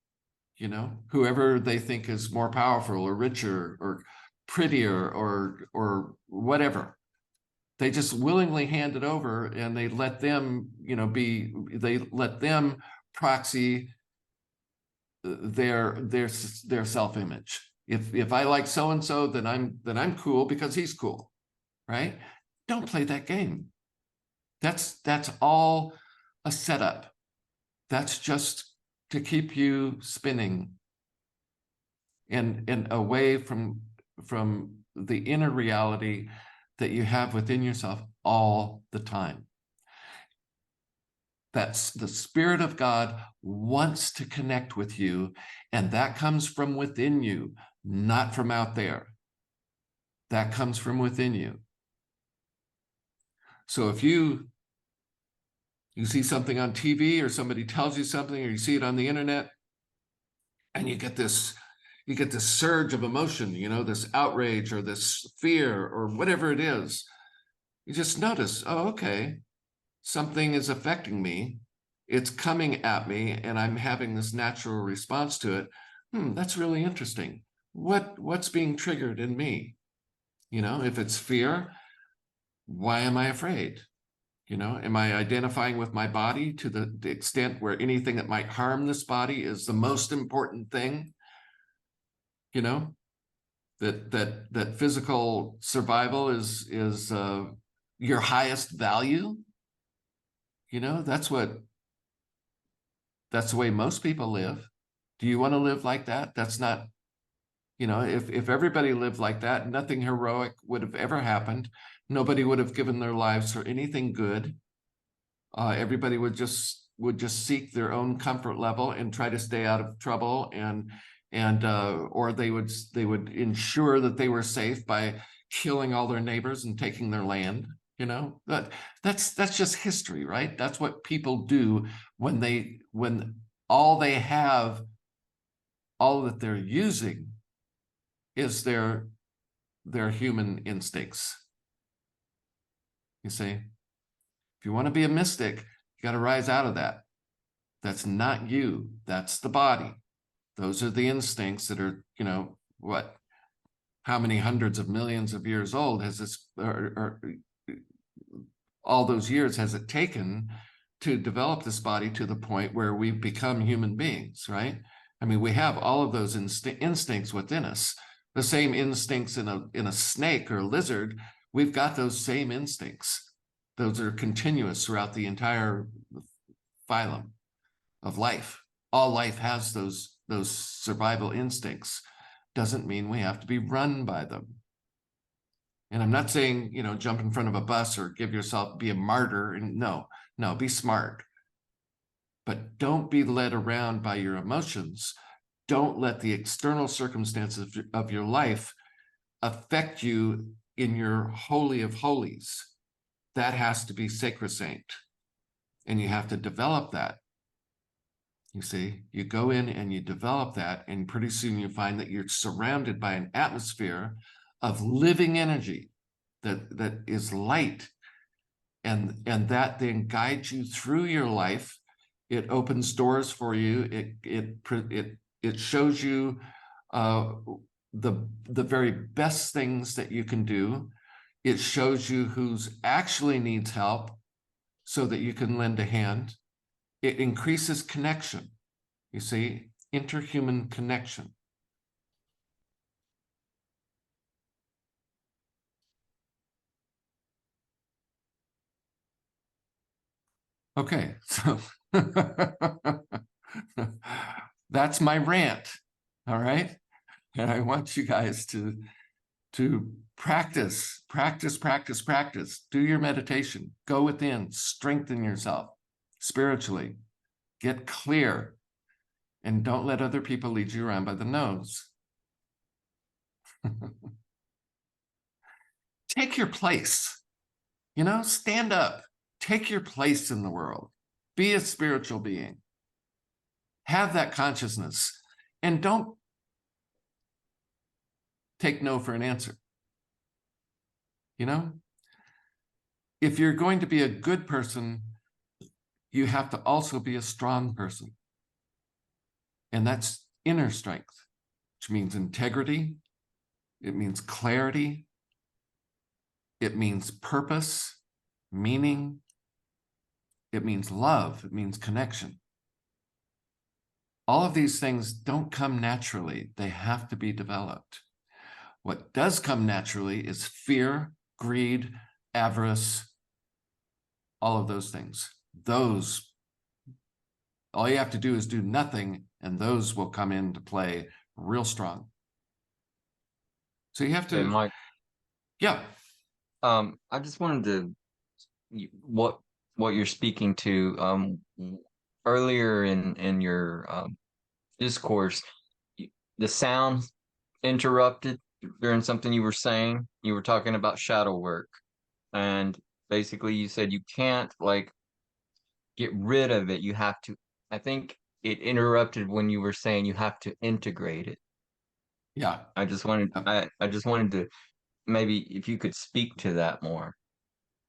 you know, whoever they think is more powerful or richer or prettier or whatever. They just willingly hand it over, and they let them, you know, they let them proxy their self-image. If I like so-and-so, then I'm cool because he's cool, right? Don't play that game. That's all a setup. That's just to keep you spinning and away from the inner reality that you have within yourself all the time. That's the Spirit of God wants to connect with you, and that comes from within you, not from out there. That comes from within you. So if you see something on TV, or somebody tells you something, or you see it on the internet, and you get this surge of emotion, this outrage or this fear or whatever it is, you just notice, oh, okay, something is affecting me. It's coming at me, and I'm having this natural response to it. That's really interesting. What's being triggered in me? If it's fear, why am I afraid? Am I identifying with my body to the extent where anything that might harm this body is the most important thing? That physical survival is your highest value. That's the way most people live. Do you want to live like that? That's not, if everybody lived like that, nothing heroic would have ever happened. Nobody would have given their lives for anything good. Everybody would just seek their own comfort level and try to stay out of trouble, or they would ensure that they were safe by killing all their neighbors and taking their land. That's just history, right? That's what people do when all they have, all that they're using is their human instincts. You see, if you want to be a mystic, you got to rise out of that. That's not you. That's the body. Those are the instincts that are, how many hundreds of millions of years old has this, or all those years has it taken to develop this body to the point where we've become human beings, right? I mean, we have all of those instincts within us. The same instincts in a snake or a lizard, we've got those same instincts. Those are continuous throughout the entire phylum of life. All life has those survival instincts. Doesn't mean we have to be run by them. And I'm not saying, jump in front of a bus or be a martyr. And no, be smart. But don't be led around by your emotions. Don't let the external circumstances of your life affect you in your holy of holies. That has to be sacrosanct. And you have to develop that. You see, you go in and you develop that, and pretty soon you find that you're surrounded by an atmosphere of living energy that is light, and that then guides you through your life. It opens doors for you. It shows you the very best things that you can do. It shows you who's actually needs help so that you can lend a hand. It increases connection. You see, interhuman connection. Okay, so that's my rant. All right. And I want you guys to practice. Do your meditation. Go within, strengthen yourself spiritually, get clear, and don't let other people lead you around by the nose. Take your place, stand up, take your place in the world, be a spiritual being, have that consciousness, and don't take no for an answer. If you're going to be a good person, you have to also be a strong person. And that's inner strength, which means integrity. It means clarity. It means purpose, meaning. It means love. It means connection. All of these things don't come naturally. They have to be developed. What does come naturally is fear, greed, avarice, all of those things. Those, all you have to do is do nothing, and those will come into play real strong. So you have Okay, to, Mike. yeah, I just wanted to what you're speaking to earlier in your discourse, the sound interrupted during something you were saying. You were talking about shadow work, and basically you said you can't like get rid of it. You have to. I think it interrupted when you were saying you have to integrate it. yeah. I just wanted to maybe if you could speak to that more.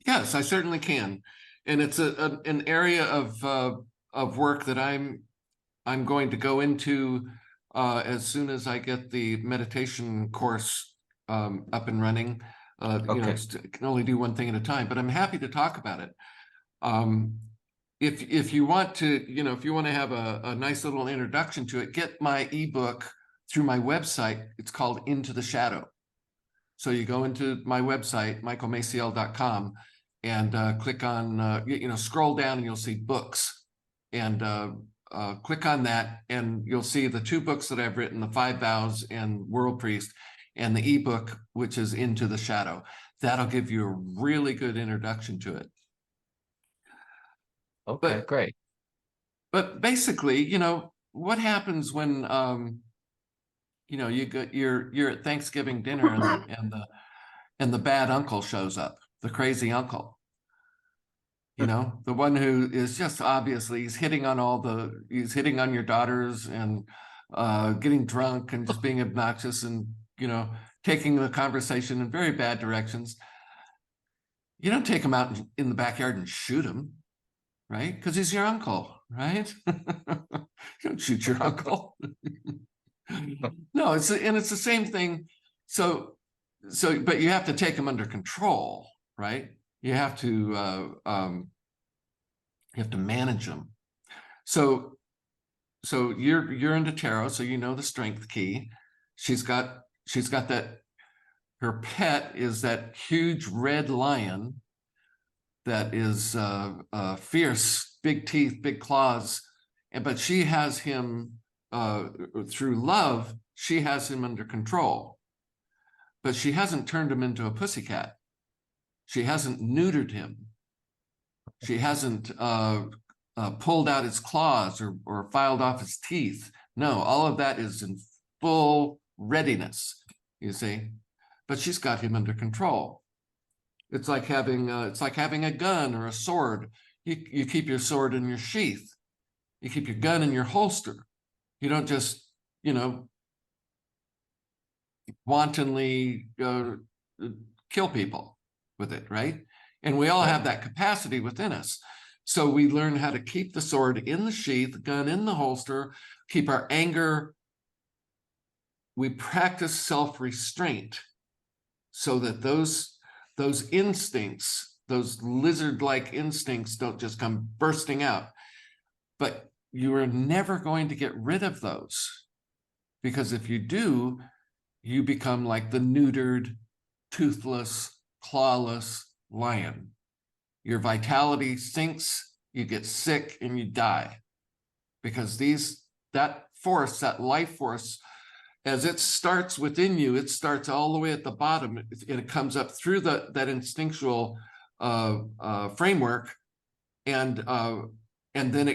Yes, I certainly can. And it's an area of work that I'm going to go into as soon as I get the meditation course up and running. Okay. I can only do one thing at a time, but I'm happy to talk about it. Um, if you want to, if you want to have a nice little introduction to it, get my ebook through my website. It's called Into the Shadow. So you go into my website, michaelmaciel.com, and click on, scroll down and you'll see books. And click on that, and you'll see the 2 books that I've written, The 5 Vows and World Priest, and the ebook, which is Into the Shadow. That'll give you a really good introduction to it. Okay, But great. but basically, what happens when you're at Thanksgiving dinner, and the bad uncle shows up, the crazy uncle, the one who is just obviously he's hitting on your daughters, and getting drunk and just being obnoxious, and taking the conversation in very bad directions. You don't take him out in the backyard and shoot him, right? Because he's your uncle, right? You don't shoot your uncle. No, it's the same thing. So but you have to take them under control, right? You have to manage them. So you're into tarot, so you know the strength key. She's got that. Her pet is that huge red lion that is fierce, big teeth, big claws, but she has him through love. She has him under control, but she hasn't turned him into a pussycat. She hasn't neutered him. She hasn't pulled out his claws, or filed off his teeth. No, all of that is in full readiness, you see. But she's got him under control. It's like having a gun or a sword. You keep your sword in your sheath. You keep your gun in your holster. You don't just, wantonly kill people with it, right? And we all Right. have that capacity within us. So we learn how to keep the sword in the sheath, the gun in the holster, keep our anger. We practice self-restraint so that those instincts, those lizard-like instincts, don't just come bursting out. But you are never going to get rid of those, because if you do, you become like the neutered, toothless, clawless lion. Your vitality sinks, you get sick, and you die, because that force, that life force, as it starts within you, it starts all the way at the bottom. It comes up through that instinctual framework, and then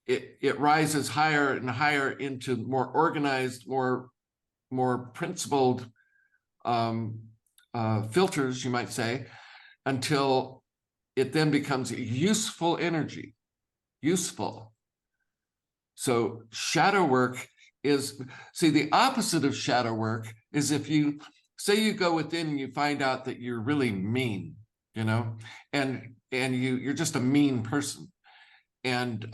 it rises higher and higher into more organized, more principled filters, you might say, until it then becomes useful energy, useful. So shadow work is, see, the opposite of shadow work is if you say you go within and you find out that you're really mean, and you're just a mean person. And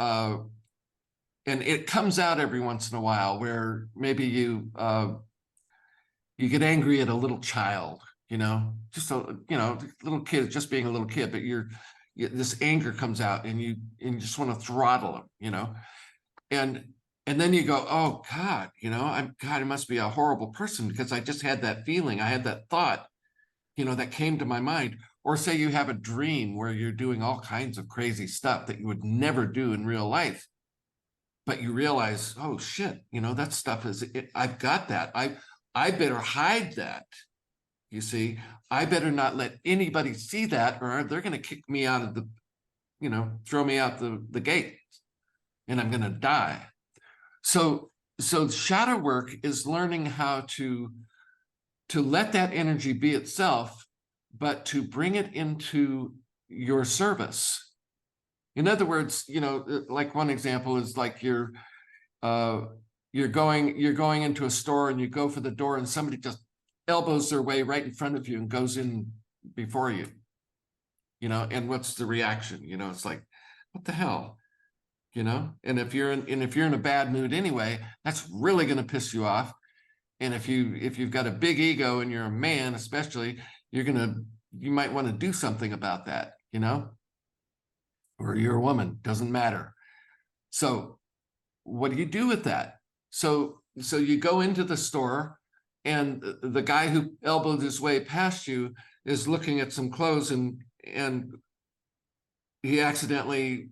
it comes out every once in a while, where maybe you get angry at a little child, just a little kid, just being a little kid, but this anger comes out, and you just want to throttle them, and And then you go, oh God, I must be a horrible person because I just had that feeling. I had that thought, that came to my mind. Or say you have a dream where you're doing all kinds of crazy stuff that you would never do in real life. But you realize, oh shit, that stuff I've got that. I better hide that. You see, I better not let anybody see that, or they're going to kick me out of throw me out the gate, and I'm going to die. So shadow work is learning how to let that energy be itself, but to bring it into your service. In other words, like one example is like you're going into a store and you go for the door and somebody just elbows their way right in front of you and goes in before you. And what's the reaction? It's like, what the hell? And if you're in a bad mood anyway, that's really going to piss you off. And if you've got a big ego and you're a man, especially, you might want to do something about that, or you're a woman, doesn't matter. So what do you do with that? So you go into the store and the guy who elbowed his way past you is looking at some clothes and he accidentally,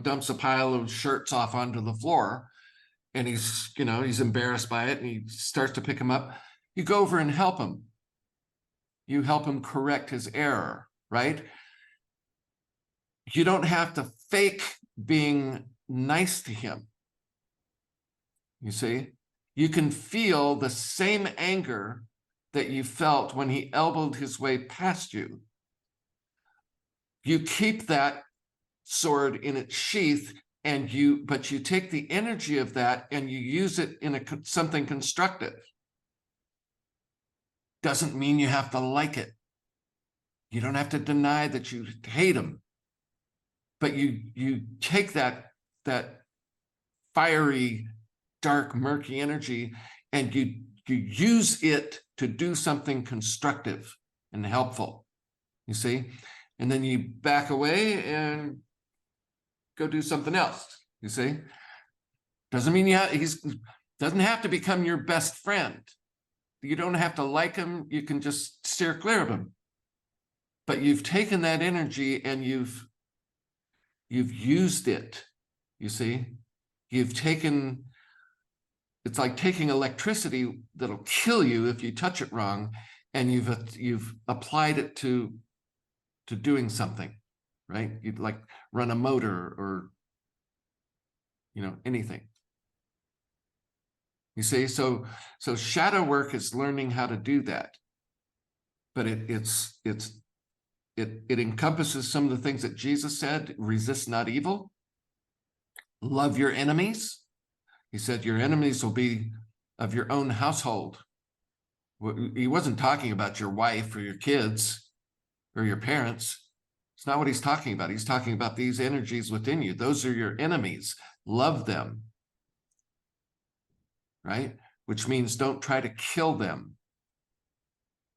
dumps a pile of shirts off onto the floor, and he's embarrassed by it, and he starts to pick him up. You go over and help him. You help him correct his error, right? You don't have to fake being nice to him. You see, you can feel the same anger that you felt when he elbowed his way past you. You keep that sword in its sheath, but you take the energy of that and you use it in something constructive. Doesn't mean you have to like it. You don't have to deny that you hate him, but you take that fiery, dark, murky energy and you use it to do something constructive and helpful, you see? And then you back away and go do something else, you see? Doesn't mean doesn't have to become your best friend. You don't have to like him. You can just steer clear of him. But you've taken that energy and you've used it, you see? It's like taking electricity that'll kill you if you touch it wrong, and you've applied it to doing something, right? You'd like run a motor or anything. You see, so shadow work is learning how to do that, but it encompasses some of the things that Jesus said: resist not evil, love your enemies. He said your enemies will be of your own household. He wasn't talking about your wife or your kids or your parents. It's not what he's talking about. He's talking about these energies within you. Those are your enemies. Love them, right? Which means don't try to kill them.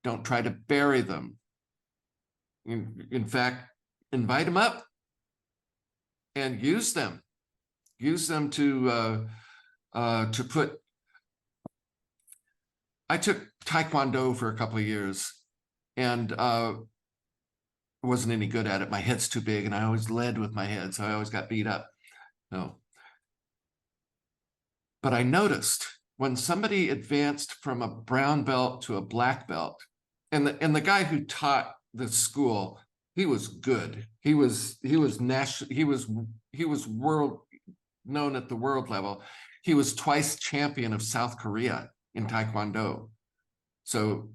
Don't try to bury them. In fact, invite them up and use them. Use them to put. I took Taekwondo for a couple of years, and wasn't any good at it. My head's too big, and I always led with my head, so I always got beat up. No. But I noticed when somebody advanced from a brown belt to a black belt, and the guy who taught the school, he was good. He was world known at the world level. He was twice champion of South Korea in Taekwondo. So,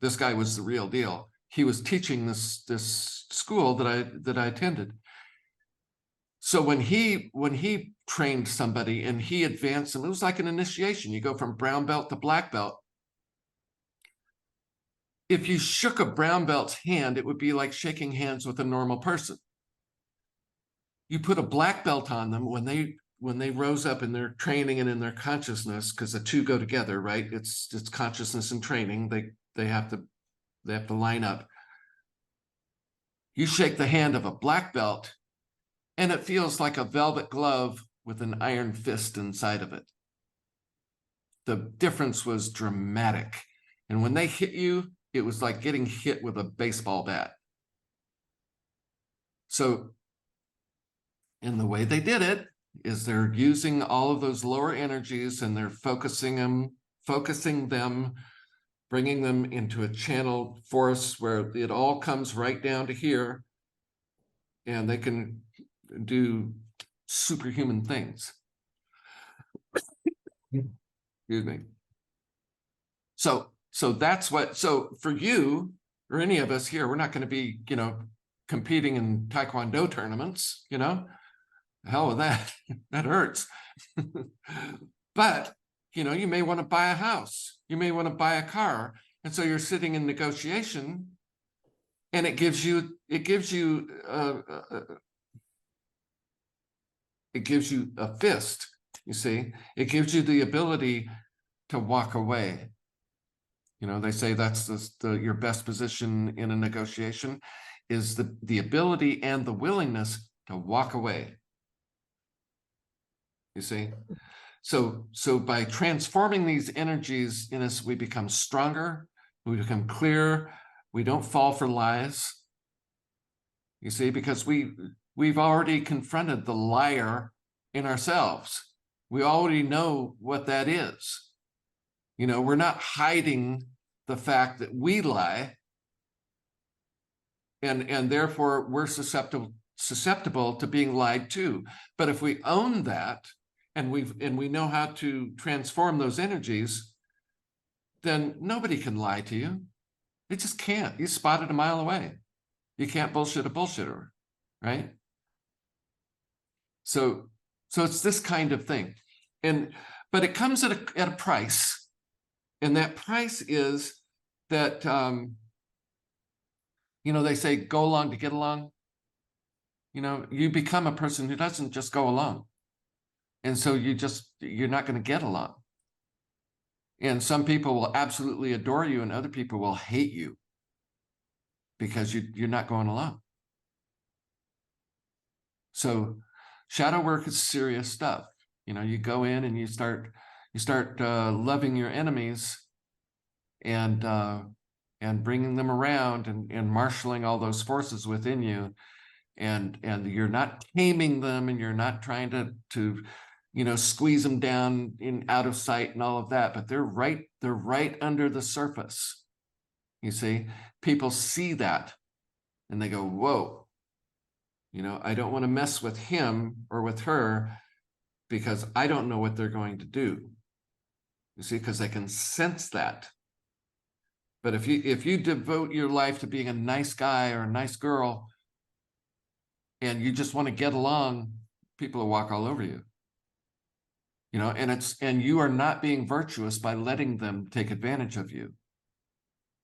this guy was the real deal. He was teaching this school that I attended. So when he trained somebody and he advanced them, it was like an initiation. You go from brown belt to black belt. If you shook a brown belt's hand, it would be like shaking hands with a normal person. You put a black belt on them when they rose up in their training and in their consciousness, because the two go together, right? It's consciousness and training. They have to line up. You shake the hand of a black belt, and it feels like a velvet glove with an iron fist inside of it. The difference was dramatic. And when they hit you, it was like getting hit with a baseball bat. So, and the way they did it is they're using all of those lower energies and they're focusing them, bringing them into a channel force where it all comes right down to here, and they can do superhuman things. Excuse me. So that's what, so for you or any of us here, we're not going to be, competing in Taekwondo tournaments, hell with that. That hurts. But, you may want to buy a house, you may want to buy a car. And so you're sitting in negotiation, and it gives you a fist, you see. It gives you the ability to walk away. They say that's your best position in a negotiation is the ability and the willingness to walk away. You see? So by transforming these energies in us, we become stronger, we become clear, we don't fall for lies. You see, because we've already confronted the liar in ourselves. We already know what that is. We're not hiding the fact that we lie, and therefore we're susceptible to being lied to. But if we own that, and we know how to transform those energies, then nobody can lie to you. They just can't. You spot it a mile away. You can't bullshit a bullshitter, right? So it's this kind of thing, but it comes at a price, and that price is that they say go along to get along. You become a person who doesn't just go along, and so you're not going to get along. And some people will absolutely adore you, and other people will hate you because you're not going along. So shadow work is serious stuff. You go in and you start loving your enemies and bringing them around and marshaling all those forces within you, and you're not taming them, and you're not trying to squeeze them down out of sight and all of that, but they're right under the surface. You see, people see that and they go, whoa, I don't want to mess with him or with her because I don't know what they're going to do. You see, because they can sense that. But if you devote your life to being a nice guy or a nice girl, and you just want to get along, people will walk all over you. And you are not being virtuous by letting them take advantage of you.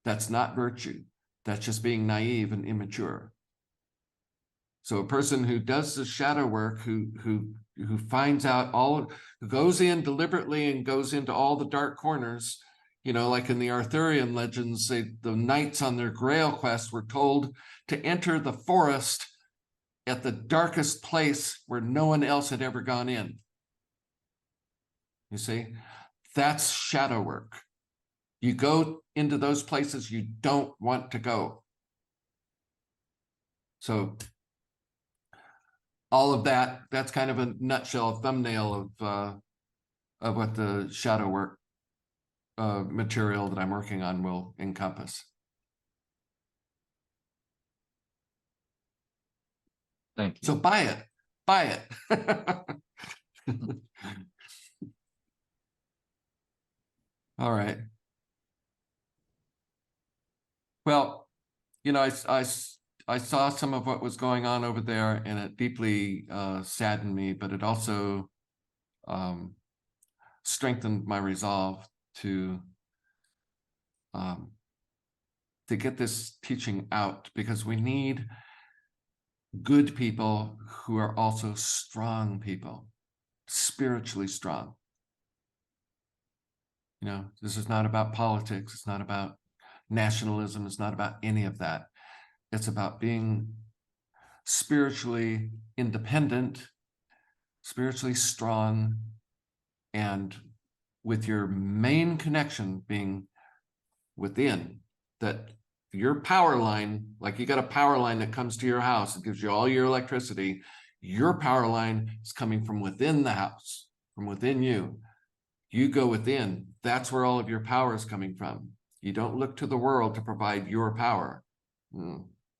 That's not virtue. That's just being naive and immature. So a person who does the shadow work, who finds out who goes in deliberately and goes into all the dark corners, like in the Arthurian legends, the knights on their Grail quest were told to enter the forest at the darkest place where no one else had ever gone in. You see, that's shadow work. You go into those places you don't want to go. So all of that's kind of a nutshell, a thumbnail of what the shadow work material that I'm working on will encompass. Thank you. So buy it. All right. Well, I saw some of what was going on over there, and it deeply saddened me, but it also strengthened my resolve to get this teaching out, because we need good people who are also strong people, spiritually strong. This is not about politics. It's not about nationalism. It's not about any of that. It's about being spiritually independent spiritually strong, and with your main connection being within, that your power line, like you got a power line that comes to your house, it gives you all your electricity. Your power line is coming from within the house, from within you. You go within, that's where all of your power is coming from. You don't look to the world to provide your power.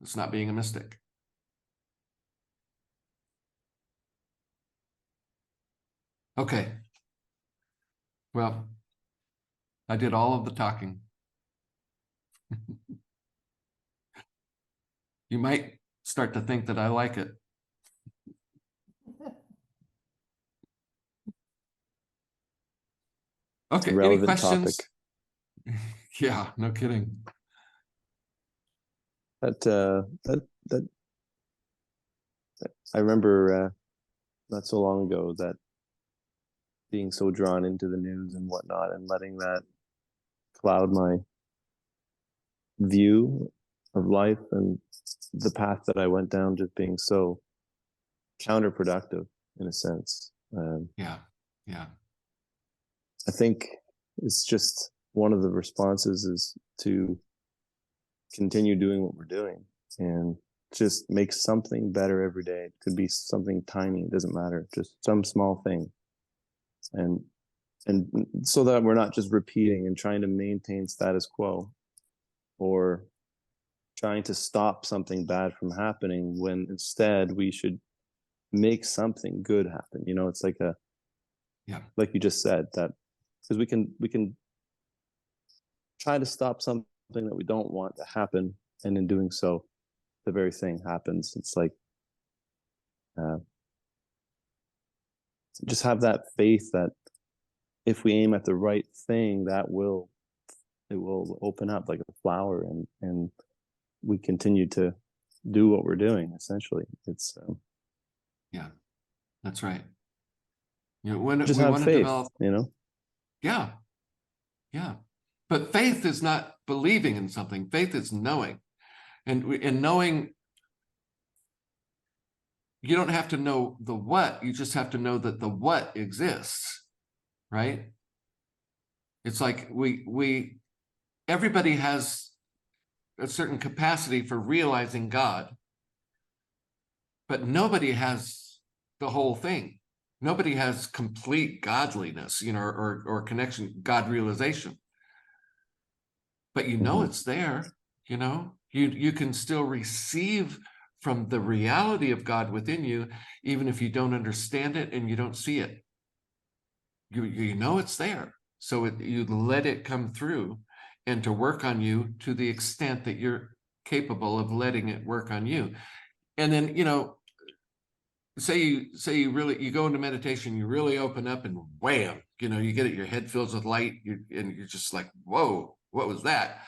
It's not being a mystic. Okay. Well, I did all of the talking. You might start to think that I like it. Okay, any Relevant questions? topic. Yeah, no kidding. That I remember not so long ago that being so drawn into the news and whatnot, and letting that cloud my view of life and the path that I went down, just being so counterproductive in a sense. Yeah. I think it's just one of the responses is to continue doing what we're doing and just make something better every day. It could be something tiny, it doesn't matter, just some small thing. And so that we're not just repeating and trying to maintain status quo, or trying to stop something bad from happening, when instead we should make something good happen. You know, it's like like you just said, that because we can try to stop something that we don't want to happen, and in doing so the very thing happens. It's like just have that faith that if we aim at the right thing, it will open up like a flower, and we continue to do what we're doing. Essentially, it's Yeah, that's right. You know, when just we have want to faith, develop, you know. yeah. But faith is not believing in something. Faith is knowing, and in knowing, you don't have to know the what. You just have to know that the what exists, right? It's like everybody has a certain capacity for realizing God, but nobody has the whole thing. Nobody has complete godliness, you know, or connection, God realization. But you know it's there, you know. You can still receive from the reality of God within you, even if you don't understand it and you don't see it. You know it's there. So you let it come through and to work on you to the extent that you're capable of letting it work on you. And then, you know, say you really, you go into meditation, you really open up, and wham, you know, you get it, your head fills with light, and you're just like, whoa, what was that?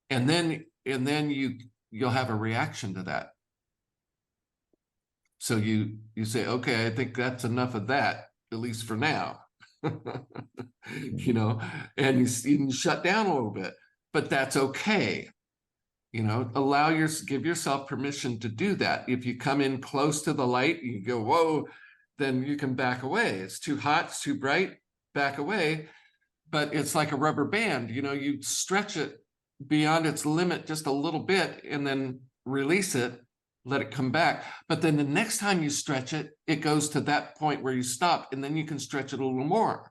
And then you'll have a reaction to that. So you say, okay, I think that's enough of that, at least for now. You know, and you shut down a little bit, but that's okay. You know, give yourself permission to do that. If you come in close to the light, you go, whoa, then you can back away. It's too hot, it's too bright, back away. But it's like a rubber band, you know, you stretch it beyond its limit just a little bit and then release it, let it come back. But then the next time you stretch it, it goes to that point where you stopped, and then you can stretch it a little more,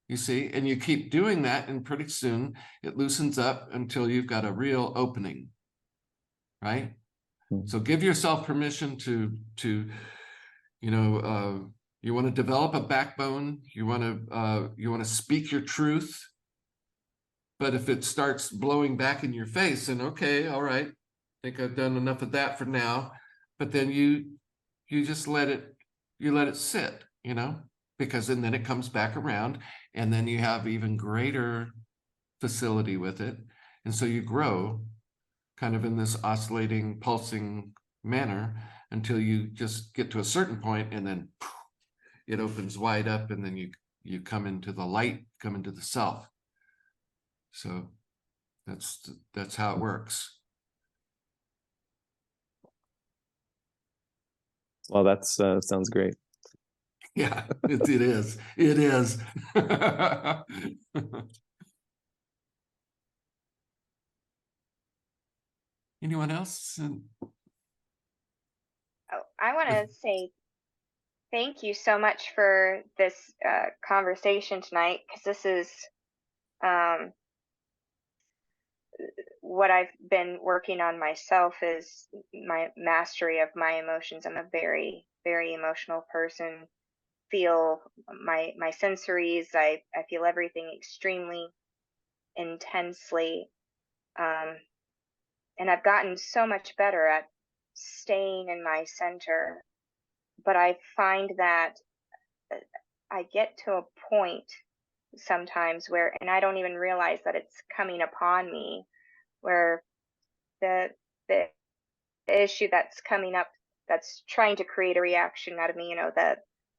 you see, and you keep doing that, and pretty soon it loosens up until you've got a real opening, right? So give yourself permission to you know, you want to develop a backbone, you want to speak your truth. But if it starts blowing back in your face, then okay, all right, I think I've done enough of that for now. But then you just let it sit, you know, because then it comes back around, and then you have even greater facility with it. And so you grow kind of in this oscillating, pulsing manner until you just get to a certain point, and then it opens wide up, and then you come into the light, come into the self. So that's how it works. Well, that's sounds great. Yeah, it is. It is. Anyone else? Oh, I want to say thank you so much for this conversation tonight, because this is um, what I've been working on myself, is my mastery of my emotions. I'm a very, very emotional person. Feel my sensories. I feel everything extremely intensely. Um, and I've gotten so much better at staying in my center. But I find that I get to a point sometimes where, and I don't even realize that it's coming upon me, where the the issue that's coming up, that's trying to create a reaction out of me,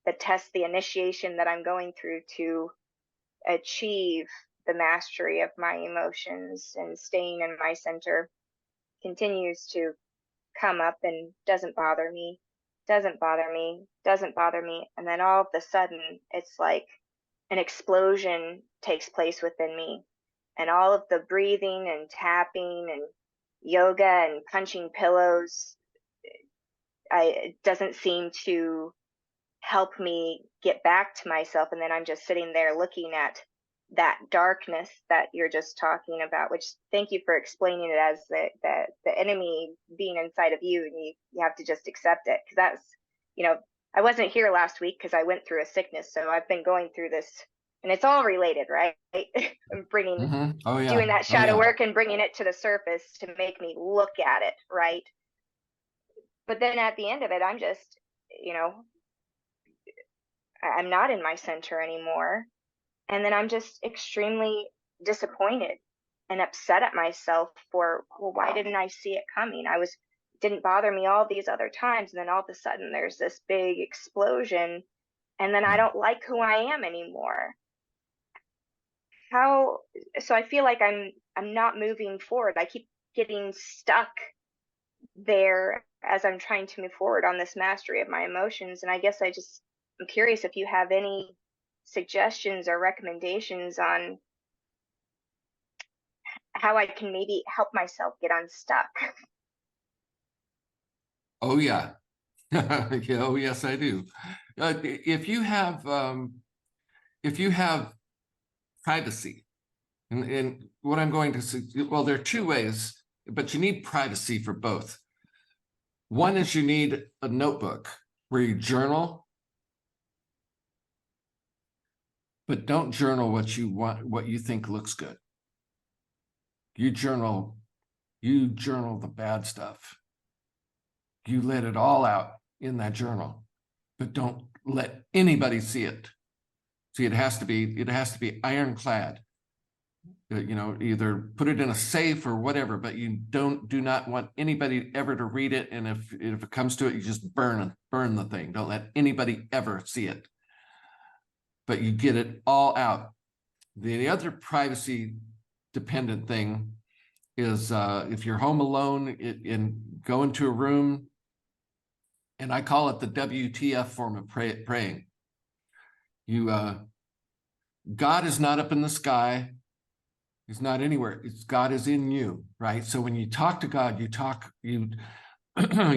the test, the initiation that I'm going through to achieve the mastery of my emotions and staying in my center, continues to come up and doesn't bother me, doesn't bother me, doesn't bother me. And then all of a sudden, it's like an explosion takes place within me. And all of the breathing and tapping and yoga and punching pillows, it doesn't seem to help me get back to myself. And then I'm just sitting there looking at that darkness that you're just talking about, which, thank you for explaining it as the enemy being inside of you, and you have to just accept it. Because that's, I wasn't here last week because I went through a sickness, so I've been going through this, and it's all related, right? Mm-hmm. Oh yeah. Doing that shadow yeah. work and bringing it to the surface to make me look at it, right? But then at the end of it, I'm just, I'm not in my center anymore. And then I'm just extremely disappointed and upset at myself for, well, why didn't I see it coming? Didn't bother me all these other times. And then all of a sudden there's this big explosion, and then I don't like who I am anymore. So I feel like I'm not moving forward. I keep getting stuck there as I'm trying to move forward on this mastery of my emotions. And I guess I'm curious if you have any suggestions or recommendations on how I can maybe help myself get unstuck. Oh yeah. Yeah, oh yes, I do. If you have privacy, and what I'm going to say, well, there are two ways, but you need privacy for both. One is you need a notebook where you journal, but don't journal what you want, what you think looks good. You journal the bad stuff. You let it all out in that journal, but don't let anybody see it. See, it has to be ironclad. Either put it in a safe or whatever, but you do not want anybody ever to read it. And if it comes to it, you just burn the thing. Don't let anybody ever see it. But you get it all out. The other privacy dependent thing is if you're home alone and go into a room, and I call it the WTF form of praying. God is not up in the sky. He's not anywhere. God is in you, right? So when you talk to God, you you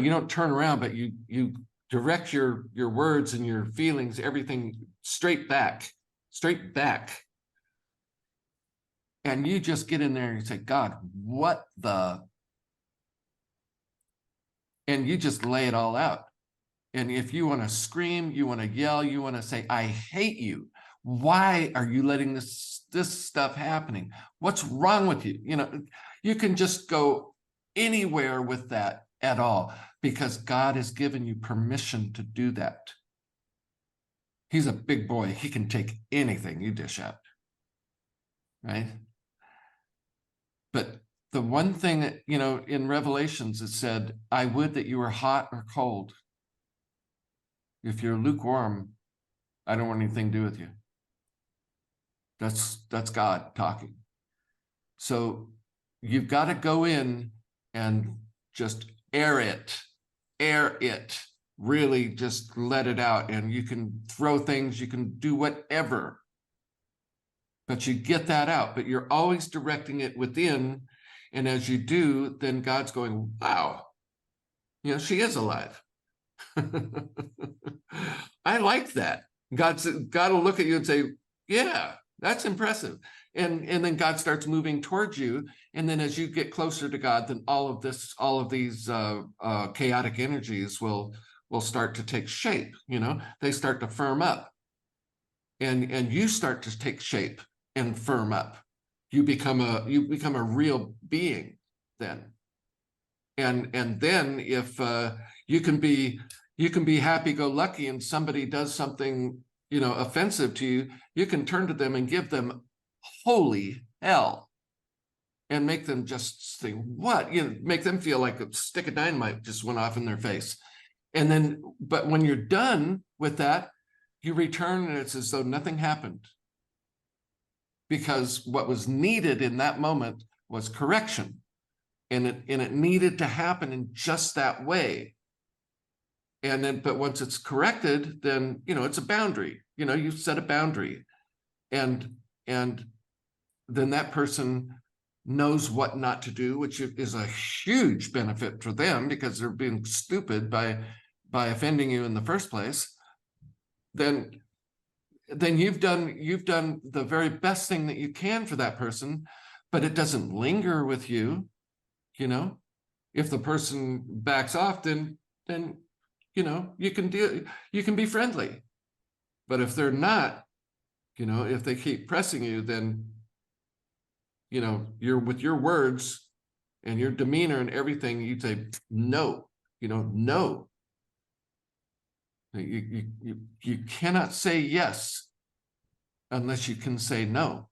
don't turn around, but you direct your words and your feelings, everything straight back. And you just get in there and you say, God, what the? And you just lay it all out. And if you want to scream, you want to yell, you want to say, I hate you. Why are you letting this stuff happening? What's wrong with you? You can just go anywhere with that at all, because God has given you permission to do that. He's a big boy. He can take anything you dish out, right? But the one thing that, in Revelations, it said, I would that you were hot or cold. If you're lukewarm, I don't want anything to do with you. That's God talking. So you've got to go in and just air it. really just let it out, and you can throw things, you can do whatever, but you get that out, but you're always directing it within. And as you do, then God's going, wow, she is alive. I like that. God will look at you and say, yeah, that's impressive. And then God starts moving towards you. And then as you get closer to God, then all of these chaotic energies will start to take shape. They start to firm up, and you start to take shape and firm up. You become a real being then. And then if you can be happy-go-lucky, and somebody does something offensive to you, you can turn to them and give them holy hell and make them just say, what? Make them feel like a stick of dynamite just went off in their face. And then, but when you're done with that, you return and it's as though nothing happened, because what was needed in that moment was correction. And it needed to happen in just that way. And then, but once it's corrected, then, it's a boundary, you set a boundary, and then that person knows what not to do, which is a huge benefit for them because they're being stupid by offending you in the first place. Then you've done the very best thing that you can for that person, but it doesn't linger with you. If the person backs off, then you can be friendly. But if they're not, if they keep pressing you, then you're, with your words and your demeanor and everything, you say no. No. You cannot say yes unless you can say no.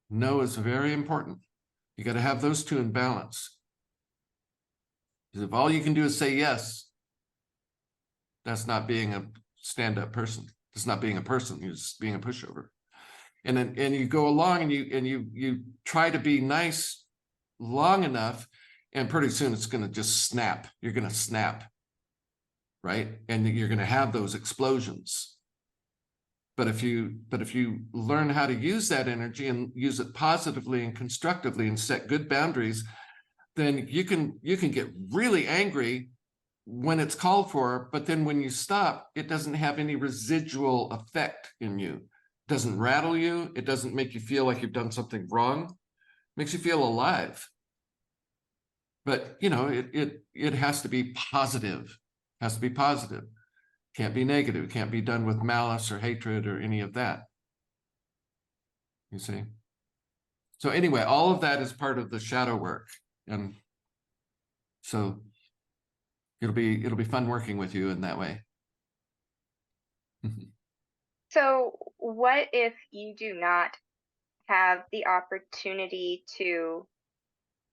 No is very important. You got to have those two in balance. Because if all you can do is say yes, that's not being a stand-up person. It's not being a person. You're just being a pushover. And then, and you go along and you try to be nice long enough, and pretty soon it's going to just snap. You're going to snap, right? And you're going to have those explosions. But if you learn how to use that energy and use it positively and constructively and set good boundaries, then you can get really angry when it's called for, but then when you stop, it doesn't have any residual effect in you. It doesn't rattle you. It doesn't make you feel like you've done something wrong. It makes you feel alive. But it has to be positive. It has to be positive. Can't be negative. It can't be done with malice or hatred or any of that. You see? So anyway, all of that is part of the shadow work. And so it'll be fun working with you in that way. So what if you do not have the opportunity to,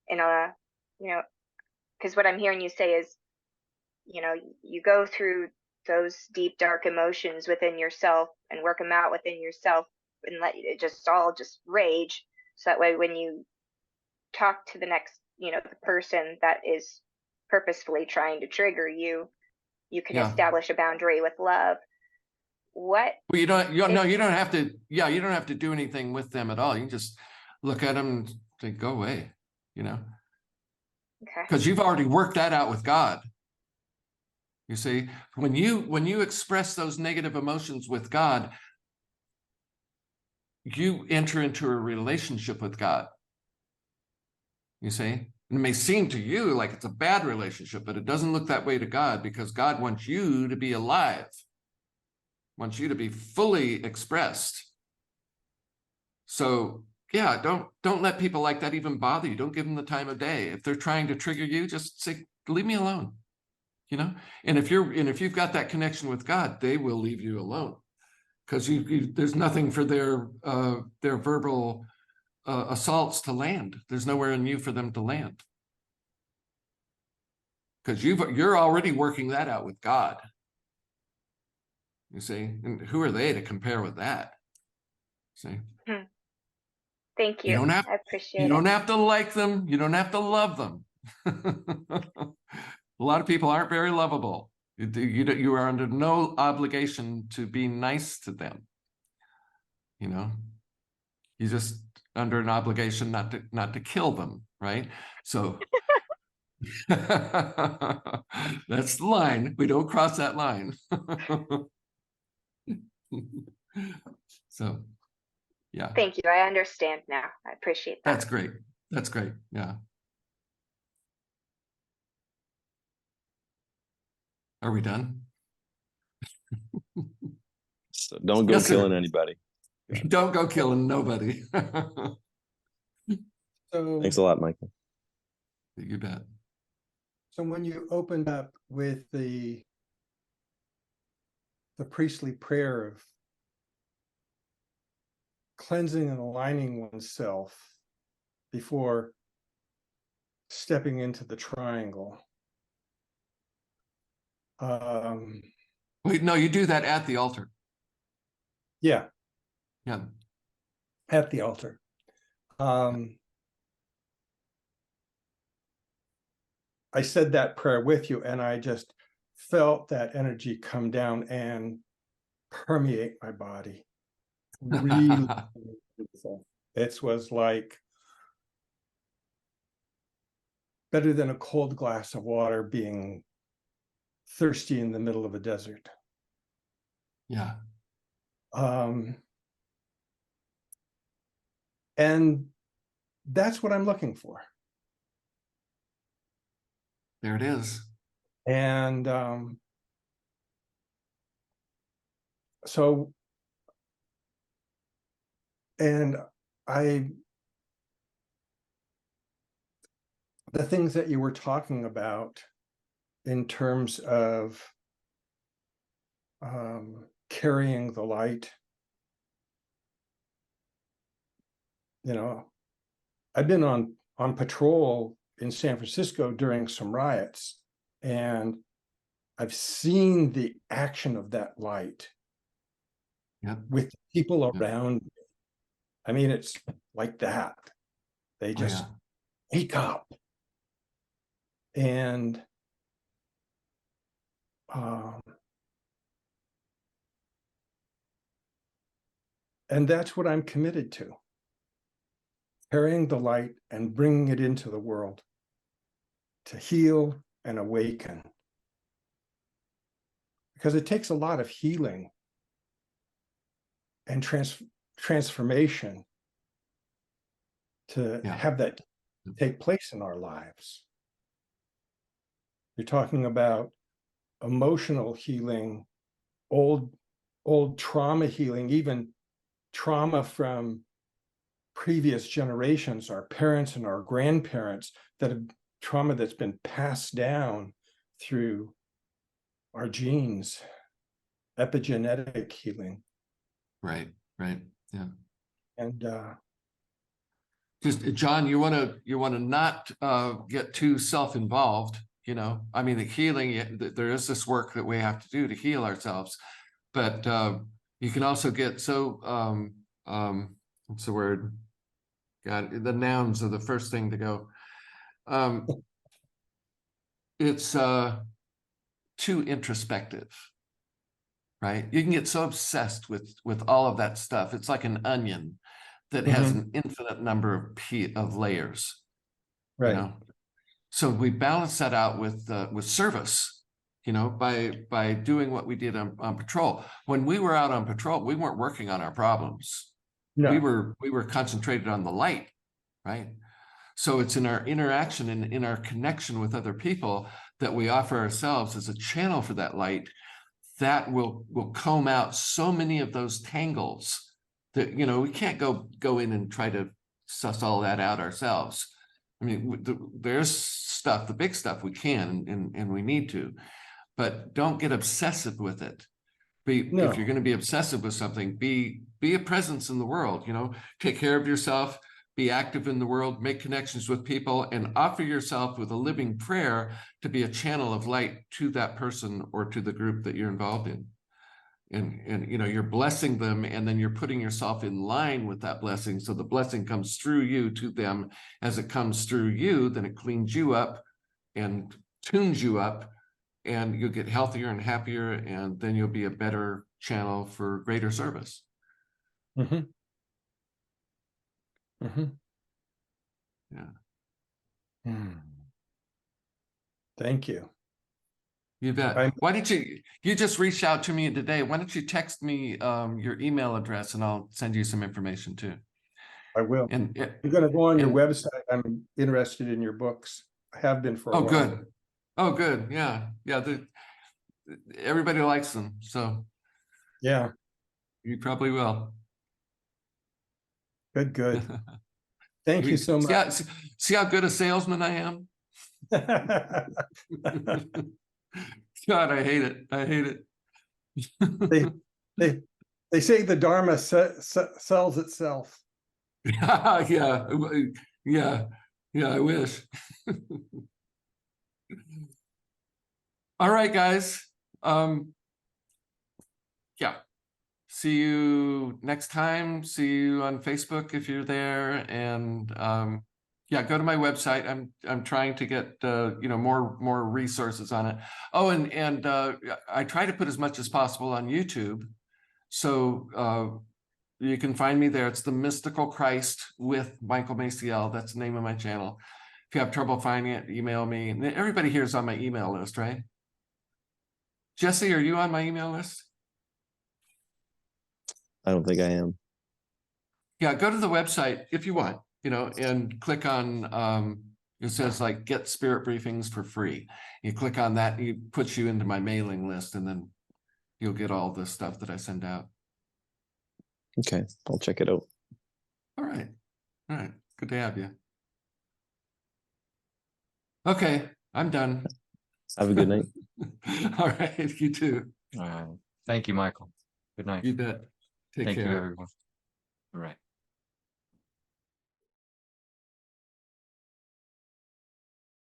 because what I'm hearing you say is, you go through those deep, dark emotions within yourself and work them out within yourself and let it just rage. So that way, when you talk to the next, the person that is purposefully trying to trigger you, you can establish a boundary with love. Well, you don't have to do anything with them at all. You can just look at them and say, go away, Okay. Because you've already worked that out with God. You see, when you express those negative emotions with God, you enter into a relationship with God. You see, it may seem to you like it's a bad relationship, but it doesn't look that way to God, because God wants you to be alive, wants you to be fully expressed. So yeah, don't let people like that even bother you. Don't give them the time of day. If they're trying to trigger you, just say, leave me alone. And if you've got that connection with God, they will leave you alone, because there's nothing for their verbal assaults to land. There's nowhere in you for them to land, because you're already working that out with God. You see, and who are they to compare with that? See. Thank you. I appreciate it. You don't have to like them. You don't have to love them. A lot of people aren't very lovable. You are under no obligation to be nice to them. You know, you're just under an obligation not to kill them, right? So that's the line. We don't cross that line. So, yeah. Thank you. I understand now. I appreciate that. That's great. That's great. Yeah. Are we done? So don't go Yes, sir. killing anybody. Don't go killing nobody. So, Thanks a lot, Michael. You bet. so when you opened up with the priestly prayer of cleansing and aligning oneself before stepping into the triangle, Wait, no, you do that at the altar. yeah, Yeah. at the altar. I said that prayer with you, and I just felt that energy come down and permeate my body. Really beautiful. It was like better than a cold glass of water being thirsty in the middle of a desert. Yeah. And that's what I'm looking for. There it is. And so, and the things that you were talking about in terms of carrying the light, you know, I've been on patrol in San Francisco during some riots, and I've seen the action of that light with people around me. I mean, it's like that. They just wake up. And that's what I'm committed to. Carrying the light and bringing it into the world to heal and awaken. Because it takes a lot of healing and transformation to have that take place in our lives. You're talking about emotional healing, old trauma healing, even trauma from previous generations, our parents and our grandparents, that have trauma that's been passed down through our genes, epigenetic healing. Right. Yeah. And just John, you want to not get too self-involved. You know, I mean, the healing, there is this work that we have to do to heal ourselves, but you can also get so what's the word? God, the nouns are the first thing to go. It's too introspective, right? You can get so obsessed with all of that stuff. It's like an onion that has an infinite number of layers, right. You know? So we balance that out with service, you know, by doing what we did on patrol. When we were out on patrol, we weren't working on our problems. No. We were concentrated on the light, right? So it's in our interaction and in our connection with other people that we offer ourselves as a channel for that light that will comb out so many of those tangles that, you know, we can't go in and try to suss all that out ourselves. I mean, there's stuff, the big stuff we can and we need to, but don't get obsessive with it. If you're going to be obsessive with something, be a presence in the world, you know, take care of yourself, be active in the world, make connections with people, and offer yourself with a living prayer to be a channel of light to that person or to the group that you're involved in. And you know, you're blessing them, and then you're putting yourself in line with that blessing. So the blessing comes through you to them. As it comes through you, then it cleans you up and tunes you up and you'll get healthier and happier, and then you'll be a better channel for greater service. Mm-hmm. Mm-hmm. Yeah. Thank you. You bet. I'm- Why don't you just reached out to me today. Why don't you text me your email address and I'll send you some information too. I will. And I'm going to go on your and- website. I'm interested in your books. I have been for a oh, while. good. Oh, good. Yeah. Yeah. Everybody likes them. So Yeah. you probably will. Good, good. Thank you so See much. how, see how good a salesman I am? God, I hate it. I hate it. they say the Dharma sells itself. Yeah, yeah, I wish. All right, guys. Yeah. See you next time. See you on Facebook if you're there. And yeah, go to my website. I'm trying to get more resources on it. Oh, and I try to put as much as possible on YouTube. So you can find me there. It's The Mystical Christ with Michael Maciel. That's the name of my channel. If you have trouble finding it, email me. And everybody here is on my email list, right? Jesse, are you on my email list? I don't think I am. Yeah, go to the website if you want, and click on, it says like get spirit briefings for free. You click on that, and it puts you into my mailing list, and then you'll get all the stuff that I send out. Okay, I'll check it out. All right. All right. Good to have you. Okay, I'm done. Have a good night. All right, you too. Thank you, Michael. Good night. You bet. Take Thank care. you, everyone. All right.